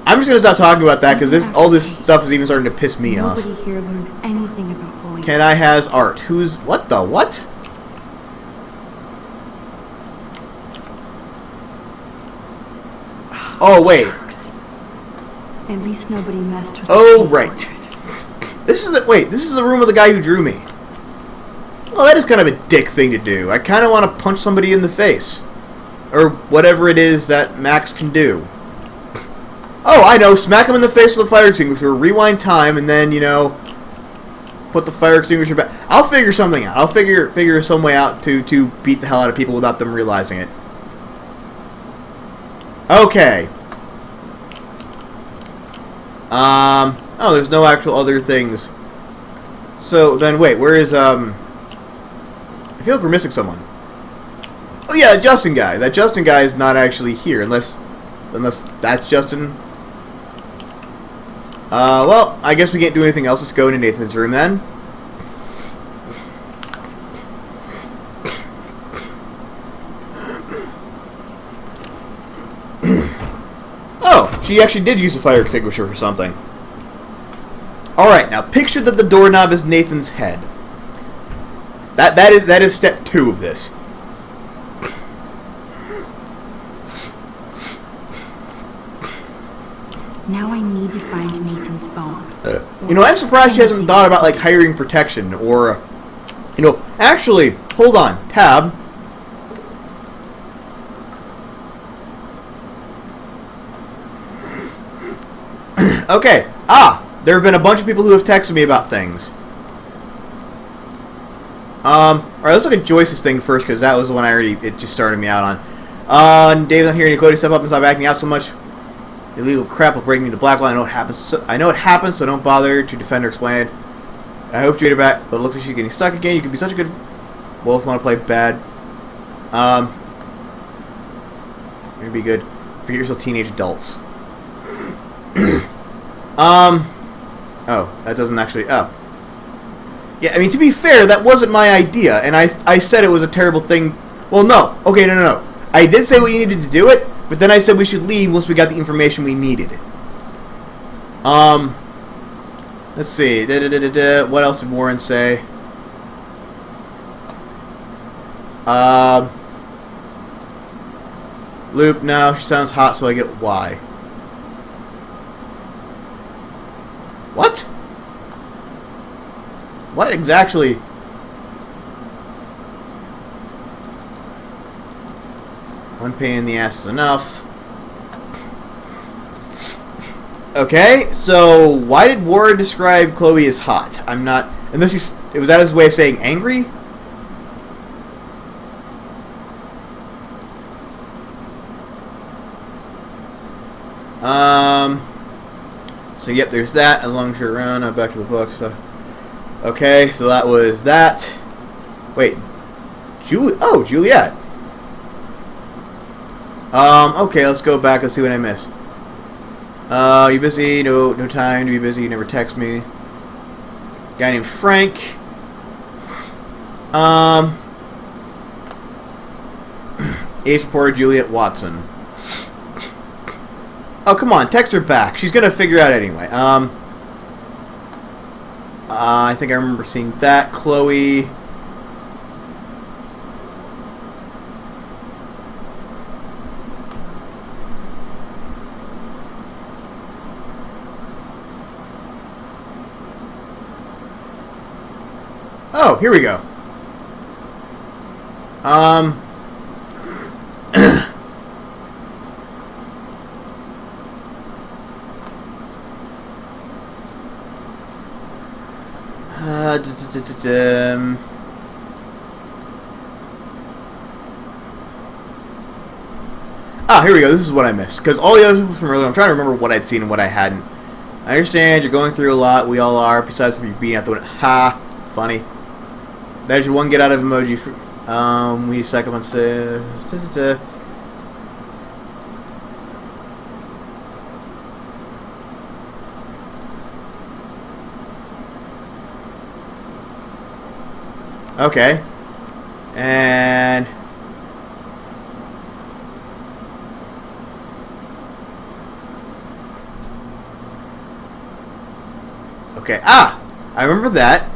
I'm just gonna stop talking about that because all this stuff is even starting to piss me off. Nobody here learned anything about bullying. Can I has art? Who's what the what? Oh wait. At least nobody messed with. Oh right. This is the room of the guy who drew me. Well, that is kind of a dick thing to do. I kind of want to punch somebody in the face. Or whatever it is that Max can do. Oh, I know. Smack him in the face with a fire extinguisher, rewind time, and then, put the fire extinguisher back. I'll figure something out. I'll figure some way out to beat the hell out of people without them realizing it. Okay. Oh, there's no actual other things. So, then, wait, where is, I feel like we're missing someone. Oh, yeah, that Justin guy. That Justin guy is not actually here, unless that's Justin. Well, I guess we can't do anything else. Let's go into Nathan's room, then. Oh, she actually did use a fire extinguisher for something. Alright, now picture that the doorknob is Nathan's head. That is step 2 of this. Now I need to find Nathan's phone. I'm surprised she hasn't thought about, like, hiring protection or, actually, hold on, tab. Okay, there have been a bunch of people who have texted me about things. Alright, let's look at Joyce's thing first, because that was the one it just started me out on. Dave's not here, and Cody, step up and stop acting out so much. Illegal crap will bring me to Blackwell. I know it happens, so don't bother to defend or explain it. I hope you get her back, but it looks like she's getting stuck again. You could be such a good... Both want to play bad. You're gonna be good. Forget you're still teenage adults. Oh, that doesn't actually... Oh. Yeah, I mean, to be fair, that wasn't my idea, and I said it was a terrible thing... Well, no. Okay, no. I did say we needed to do it, but then I said we should leave once we got the information we needed. Let's see. What else did Warren say? Loop, no, she sounds hot, so I get why. What? What exactly? One pain in the ass is enough. Okay, so why did Ward describe Chloe as hot? I'm not... Unless was that his way of saying angry? So yep, there's that. As long as you're around, I'm back to the book. So. Okay, so that was that. Wait. Juliet. Okay, let's go back and see what I missed. You busy? No time to be busy. You never text me. Guy named Frank. Ace reporter Juliet Watson. Oh, come on, text her back. She's gonna figure out anyway. I think I remember seeing that. Chloe. Oh, here we go. Here we go. This is what I missed. Because all the other people from earlier, I'm trying to remember what I'd seen and what I hadn't. I understand you're going through a lot. We all are. Besides you being out the window. Ha! Funny. There's your one get out of emoji. We suck up on stairs. Okay. And... Okay. I remember that.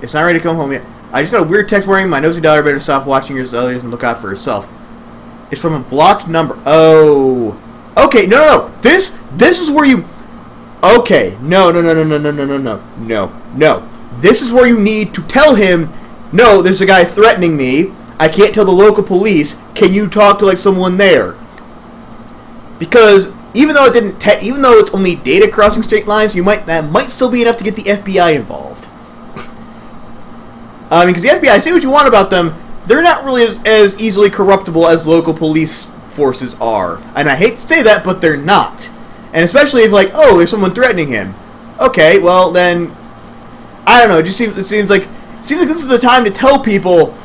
It's not ready to come home yet. I just got a weird text warning. My nosy daughter better stop watching your zellies and look out for herself. It's from a blocked number. Oh. Okay, no. This is where you... Okay. No. This is where you need to tell him, no, there's a guy threatening me. I can't tell the local police. Can you talk to, like, someone there? Because even though even though it's only data crossing straight lines, that might still be enough to get the FBI involved. Because the FBI, say what you want about them, they're not really as easily corruptible as local police forces are. And I hate to say that, but they're not. And especially if, like, oh, there's someone threatening him. Okay, well then, I don't know. It seems like this is the time to tell people.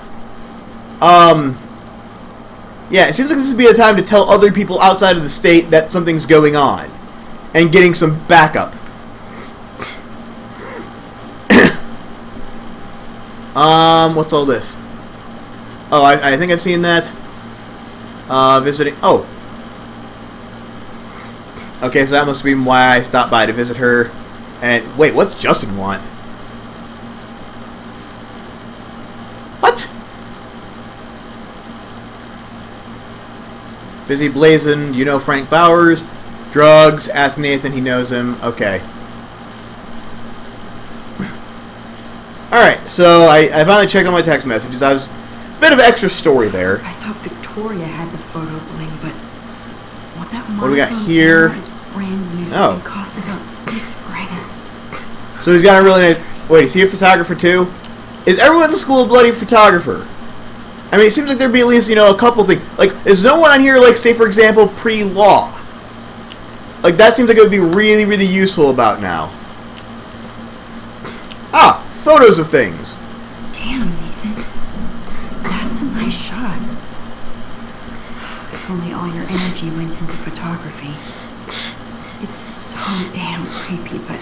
Yeah, it seems like this would be the time to tell other people outside of the state that something's going on, and getting some backup. What's all this? Oh, I think I've seen that. Visiting. Oh. Okay, so that must be why I stopped by to visit her. And wait, what's Justin want? What? Busy blazing. You know Frank Bowers. Drugs. Ask Nathan. He knows him. Okay. Alright, so I finally checked on my text messages. I was a bit of extra story there. I thought Victoria had the photo bling, but what do we got here? Is brand new. Oh. It costs about $6,000. So he's got a really nice... Wait, is he a photographer too? Is everyone in the school a bloody photographer? I mean, it seems like there'd be at least, a couple things. Like, is no one on here, like, say, for example, pre-law? Like, that seems like it would be really, really useful about now. Photos of things. Damn, Nathan. That's a nice shot. If only all your energy went into photography. It's so damn creepy, but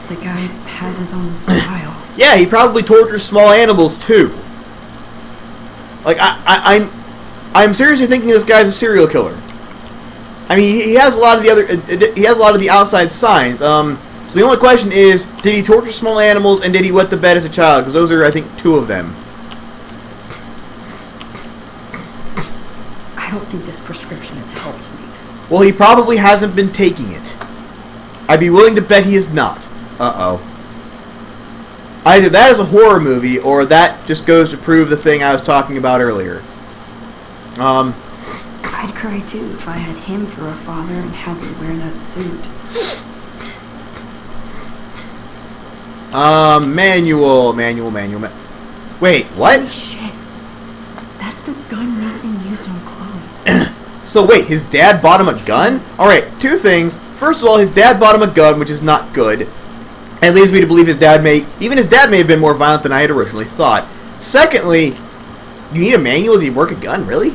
the guy has his own style. Yeah, he probably tortures small animals too. Like I'm seriously thinking this guy's a serial killer. I mean, he has a lot of the outside signs. So the only question is, did he torture small animals and did he wet the bed as a child? Because those are, I think, 2 of them. I don't think this prescription has helped me. Well, he probably hasn't been taking it. I'd be willing to bet he is not. Uh-oh. Either that is a horror movie, or that just goes to prove the thing I was talking about earlier. I'd cry too if I had him for a father and had to wear that suit. Manual. Wait, what? Holy shit. That's the gun Nathan used on Chloe. So wait, his dad bought him a gun? Alright, two things. First of all, his dad bought him a gun, which is not good. And leads me to believe his dad may have been more violent than I had originally thought. Secondly, you need a manual to work a gun, really?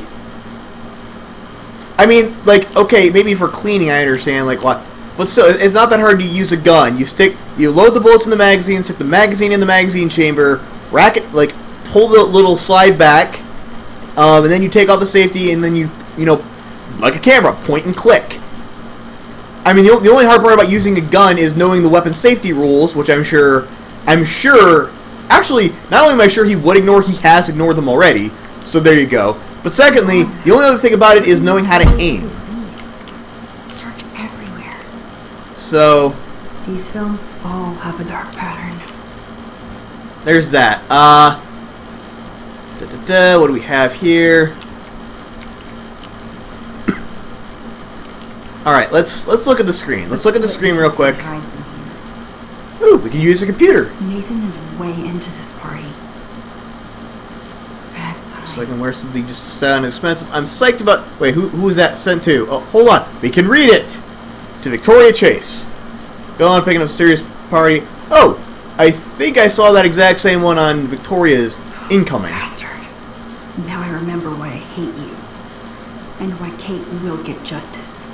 I mean, like, okay, maybe for cleaning I understand, like, what, but still, it's not that hard to use a gun. You load the bullets in the magazine, stick the magazine in the magazine chamber, rack it, like, pull the little slide back, and then you take off the safety, and then you know, like a camera, point and click. I mean, the only hard part about using a gun is knowing the weapon safety rules, which I'm sure, actually, not only am I sure he would ignore, he has ignored them already, so there you go. But secondly, the only other thing about it is knowing how to aim. Search everywhere. So, These films all have a dark pattern. there's that. What do we have here? Alright, let's look at the screen. Let's look at the screen real quick. Hides in here. Ooh, we can use a computer. Nathan is way into this party. Bad sign. So I can wear something just to sound expensive. I'm psyched about... Wait, who is that sent to? Oh, hold on. We can read it. To Victoria Chase. Go on, picking up a serious party. Oh, I think I saw that exact same one on Victoria's incoming. Bastard. Now I remember why I hate you. And why Kate will get justice.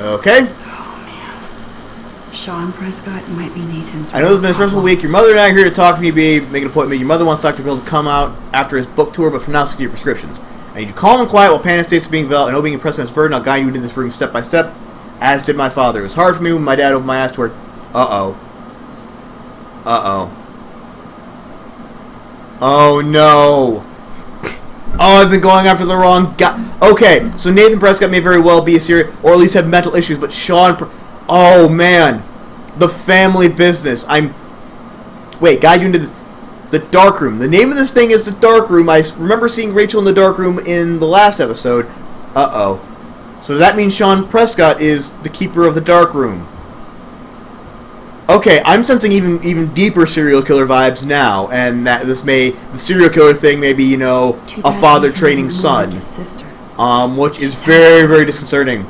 Okay. Oh, man. Sean Prescott might be Nathan's... I know it's been a stressful week. Your mother and I are here to talk to you, babe. Make an appointment. Your mother wants Dr. Bill to come out after his book tour, but for now, secure your prescriptions. I need you calm and quiet while Panic State's being developed and obeying your Prescott's burden. I'll guide you into this room step by step, as did my father. It was hard for me when my dad opened my ass toward... Uh-oh. Oh, no. Oh, I've been going after the wrong guy. Okay, so Nathan Prescott may very well be a serious, or at least have mental issues, but oh, man. The family business. Wait, guide you into the dark room. The name of this thing is the dark room. I remember seeing Rachel in the dark room in the last episode. Uh-oh. So does that mean Sean Prescott is the keeper of the dark room? Okay, I'm sensing even deeper serial killer vibes now, and that the serial killer thing may be, you know, a father training son, which is very, very disconcerting.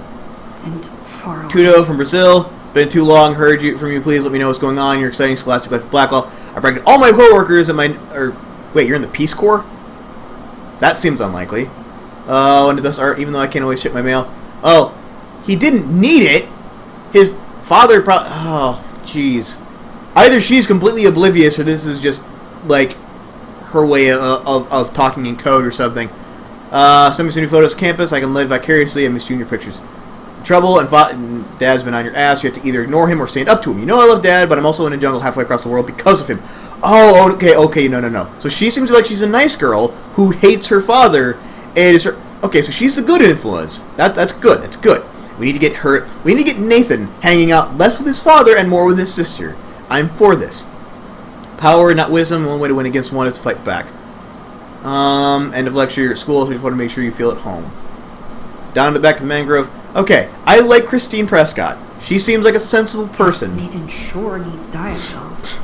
And far away. Tudo from Brazil, been too long, heard from you, please let me know what's going on, your exciting scholastic life at Blackwell. I bragged all my coworkers and wait, you're in the Peace Corps? That seems unlikely. One of the best art, even though I can't always check my mail. Oh, he didn't need it. His father probably, oh, jeez. Either she's completely oblivious or this is just, like, her way of talking in code or something. Send me some new photos of campus. I can live vicariously. I miss you in your pictures. Trouble and Dad's been on your ass. You have to either ignore him or stand up to him. You know I love Dad, but I'm also in a jungle halfway across the world because of him. Oh, okay, no. So she seems like she's a nice girl who hates her father and is her... Okay, so she's the good influence. That's good. That's good. We need to get her... We need to get Nathan hanging out less with his father and more with his sister. I'm for this. Power, not wisdom. One way to win against one is to fight back. End of lecture. You're at school, so you just want to make sure you feel at home. Down to the back of the mangrove. Okay, I like Christine Prescott. She seems like a sensible person. Yes, Nathan sure needs diet pills.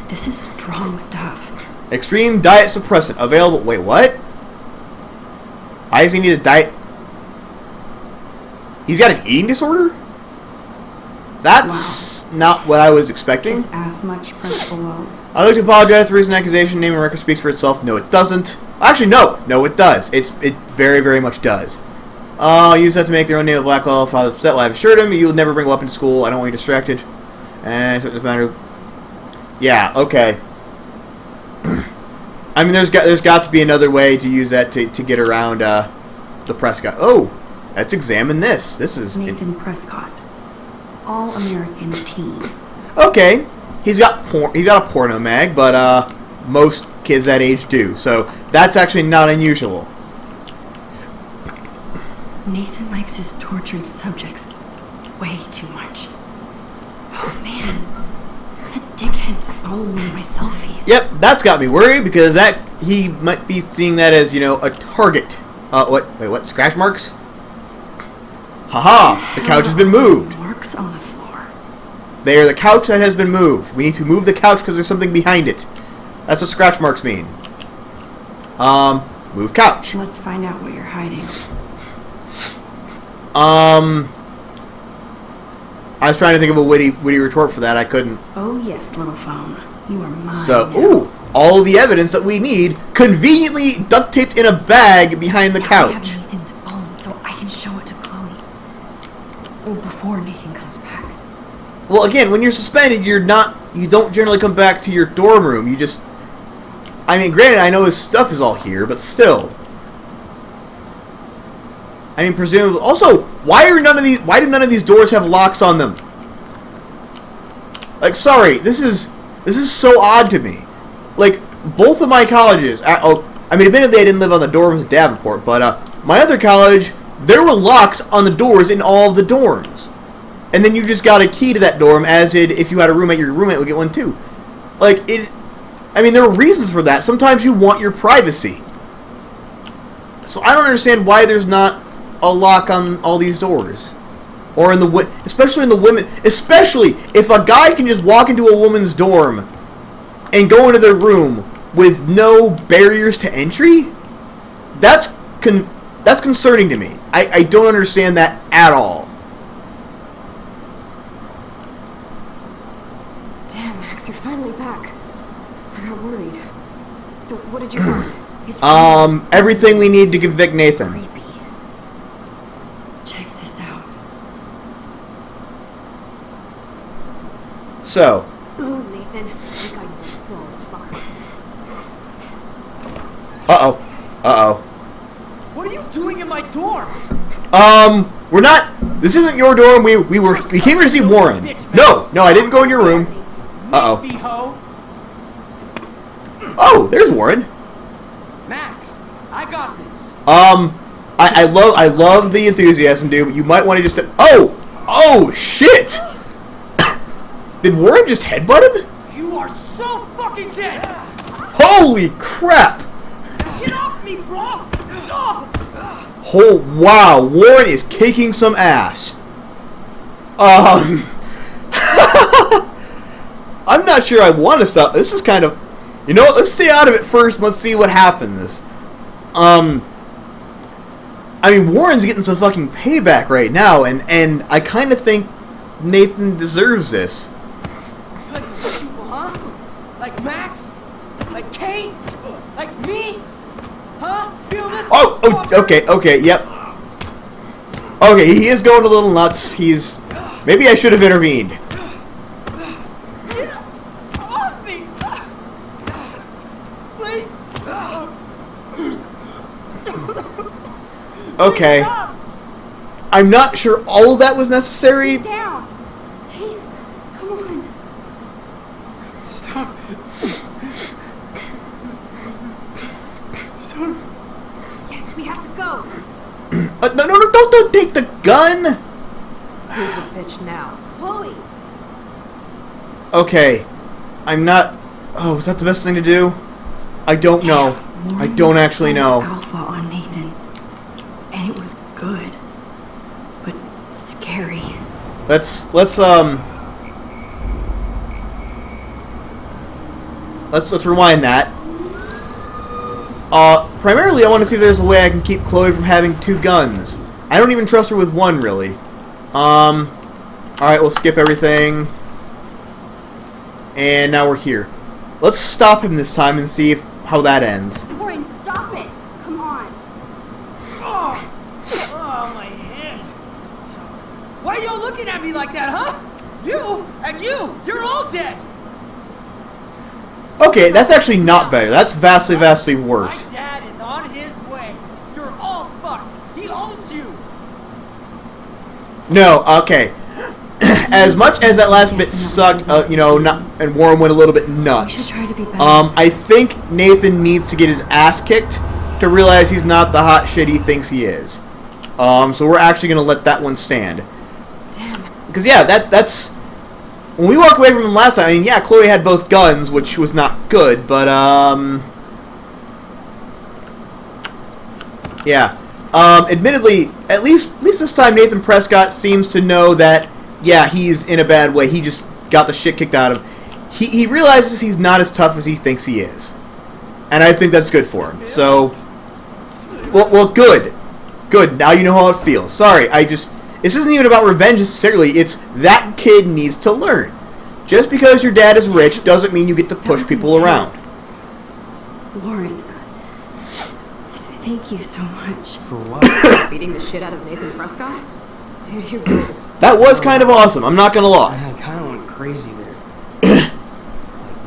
This is strong stuff. Extreme diet suppressant. Available... Wait, what? Why does he need a diet... He's got an eating disorder? That's not what I was expecting. Just ask much, Principal Wells. I'd like to apologize for recent accusation. Name and record speaks for itself. No, it doesn't. Actually, no. No, it does. It very, very much does. Use that to make their own name of Blackwell. Father's upset. Well, I've assured him you will never bring a weapon to school. I don't want you distracted. And so it doesn't matter. Yeah, okay. I mean, there's got to be another way to use that to get around the Prescott. Oh, let's examine this. This is Nathan Prescott, all-American teen. Okay, he's got a porno mag, but most kids that age do. So that's actually not unusual. Nathan likes his tortured subjects way too much. Oh man, that dickhead stole one of my selfies. Yep, that's got me worried because he might be seeing that as, you know, a target. What? Scratch marks? Haha! The couch has been moved. Marks on the floor. They are the couch that has been moved. We need to move the couch because there's something behind it. That's what scratch marks mean. Move couch. Let's find out what you're hiding. I was trying to think of a witty retort for that. I couldn't. Oh yes, little phone. You are mine. So, now. ooh, all the evidence that we need conveniently duct taped in a bag behind the Now couch. I have Nathan's phone, so I can show it to Chloe. Or before Nathan comes back. Well, again, when you're suspended, you don't generally come back to your dorm room. You just, I mean, granted, I know his stuff is all here, but still. I mean, presumably. Also, why do none of these doors have locks on them? Like, sorry, this is so odd to me. Like, both of my colleges. I mean, admittedly, I didn't live on the dorms at Davenport, but my other college, there were locks on the doors in all of the dorms, and then you just got a key to that dorm, as did if you had a roommate, your roommate would get one too. Like it. I mean, there are reasons for that. Sometimes you want your privacy. So I don't understand why there's not a lock on all these doors. Or especially in the women, especially if a guy can just walk into a woman's dorm and go into their room with no barriers to entry, that's concerning to me. I don't understand that at all. Damn, Max, you're finally back. I got worried. So, what did you find? Everything we need to convict Nathan. Creepy. Check this out. So. Boom, Nathan. I got your clothes fine. Uh-oh. What are you doing in my dorm? We're not. This isn't your dorm. We came here to see Warren. No, I didn't go in your room. Uh-oh. Oh, there's Warren. Max, I got this. I love the enthusiasm, dude. But you might want to just. Oh, shit! Did Warren just headbutt him? You are so fucking dead. Holy crap! Get off me, bro! Oh, wow, Warren is kicking some ass. I'm not sure I want to stop. This is kind of, you know what? Let's stay out of it first and let's see what happens. I mean, Warren's getting some fucking payback right now, and I kind of think Nathan deserves this. Like these people, huh? Like Max? Like Kate? Like me? Huh? Feel this? Okay, yep. Okay, he is going a little nuts. Maybe I should have intervened. Get off me! Please! Okay. I'm not sure all of that was necessary. Down. Hey, come on. Stop. Yes, we have to go. No, don't take the gun. Who's the bitch now? Chloe. Okay, I'm not. Oh, is that the best thing to do? I don't know. I don't actually know. Alpha on Nathan, and it was good, but scary. Let's rewind that. Primarily I want to see if there's a way I can keep Chloe from having two guns. I don't even trust her with one, really. Alright, we'll skip everything. And now we're here. Let's stop him this time and see how that ends. Warren, stop it! Come on. Oh, my head. Why are y'all looking at me like that, huh? You and you're all dead. Okay, that's actually not better. That's vastly, vastly worse. My dad is on his way. You're all fucked. He owns you. No, okay. As much as that last bit sucked, and Warren went a little bit We nuts. should try to be better. I think Nathan needs to get his ass kicked to realize he's not the hot shit he thinks he is. So we're actually gonna let that one stand. Damn. Because yeah, that's when we walked away from him last time, I mean, yeah, Chloe had both guns, which was not good, but, yeah. Admittedly, at least this time Nathan Prescott seems to know that, yeah, he's in a bad way. He just got the shit kicked out of him. He realizes he's not as tough as he thinks he is. And I think that's good for him. So, well, good. Good, now you know how it feels. Sorry, this isn't even about revenge necessarily. It's that kid needs to learn. Just because your dad is rich doesn't mean you get to push people around. Warren, thank you so much. For what? Beating the shit out of Nathan Prescott? Dude, you're good. That was kind of awesome, I'm not gonna lie. I kind of went crazy there. Like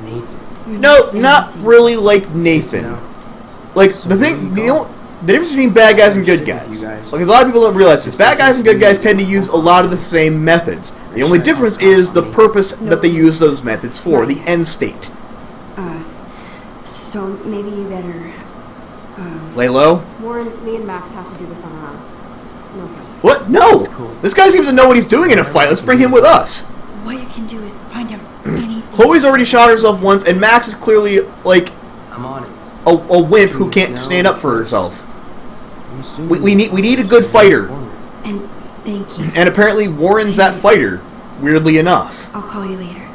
Nathan. No, not really like Nathan. Like, the difference between bad guys and good guys. Like, a lot of people don't realize this. Bad guys and good guys tend to use a lot of the same methods. The only difference is the purpose that they use those methods for, the end state. So maybe you better, Lay low? Warren, me and Max have to do this on our own. No offense. What? No! This guy seems to know what he's doing in a fight. Let's bring him with us. what you can do is find out anything. Chloe's already shot herself once, and Max is clearly, like, I'm on it. a wimp who can't stand up for herself. We need a good fighter. And thank you. And apparently Warren's that fighter, weirdly enough. I'll call you later.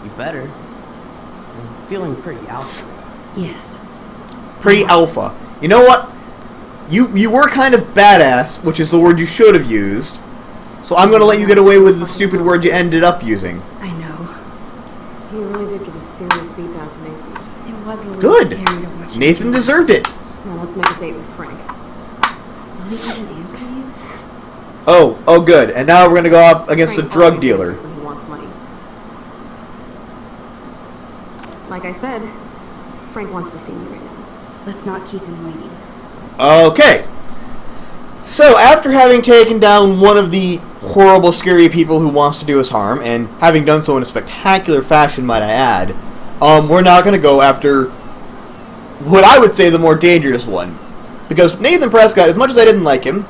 You better. I'm feeling pretty alpha. Yes. Pretty alpha. You know what? You were kind of badass, which is the word you should have used. So I'm going to let you get away with the stupid word you ended up using. I know. He really did give a serious beat down to Nathan. It was a little Good. scary to watch. Nathan deserved it. Now let's make a date with Frank. Will he even answer you? Oh, good. And now we're going to go up against Frank a drug always dealer. answers when he wants money. Like I said, Frank wants to see me right now. Let's not keep him waiting. Okay. So, after having taken down one of the horrible, scary people who wants to do us harm, and having done so in a spectacular fashion, might I add, we're now going to go after what I would say the more dangerous one. Because Nathan Prescott, as much as I didn't like him,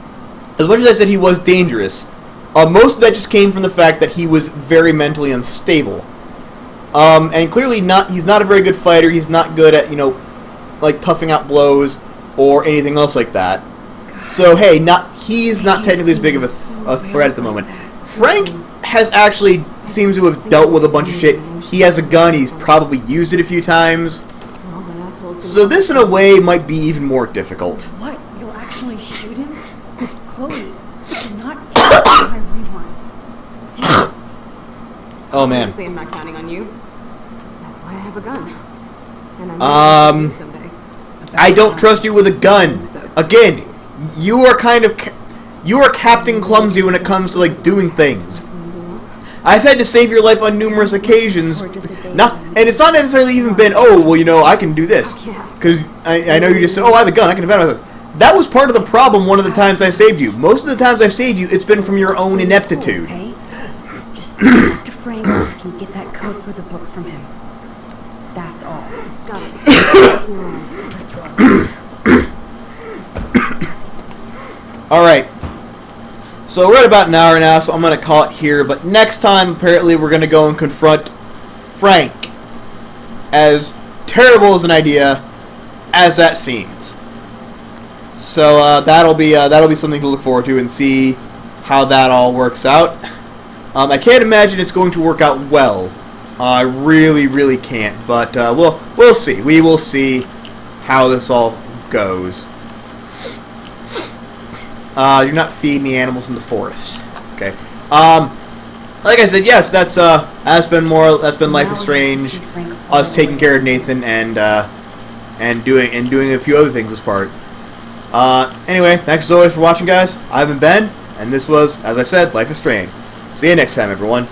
as much as I said he was dangerous, most of that just came from the fact that he was very mentally unstable. And clearly he's not a very good fighter. He's not good at, like toughing out blows or anything else like that. So hey, he's not technically as big of a threat at the moment. Frank seems to have dealt with a bunch of shit. He has a gun. He's probably used it a few times. Well, that asshole's gonna So this, in a way, might be even more difficult. What? You'll actually shoot him? Chloe, do not my rewind. Seriously. Oh man. Honestly, I'm not counting on you. That's why I have a gun. And I'm going to someday. I don't trust you with a gun. Again, you are Captain Clumsy when it comes to like doing things. I've had to save your life on numerous occasions. And it's not necessarily even been, I can do this. Because I know you just said, I have a gun, I can defend myself. That was part of the problem one of the times I saved you. Most of the times I've saved you, it's been from your own ineptitude. Okay? Just talk to Frank so I can get that code for the book from him. That's all. Got it. You're on. Let's roll. Alright. So we're at about an hour now, so I'm going to call it here. But next time, apparently, we're going to go and confront Frank. As terrible as an idea as that seems. So that'll be something to look forward to and see how that all works out. I can't imagine it's going to work out well. I really, really can't. But we'll see. We will see how this all goes. Do not feed any animals in the forest. Okay. Like I said, yes, that's been Life is Strange. Us taking care of Nathan and doing a few other things as part. Anyway, thanks as always for watching, guys. I've been Ben, and this was, as I said, Life is Strange. See you next time, everyone.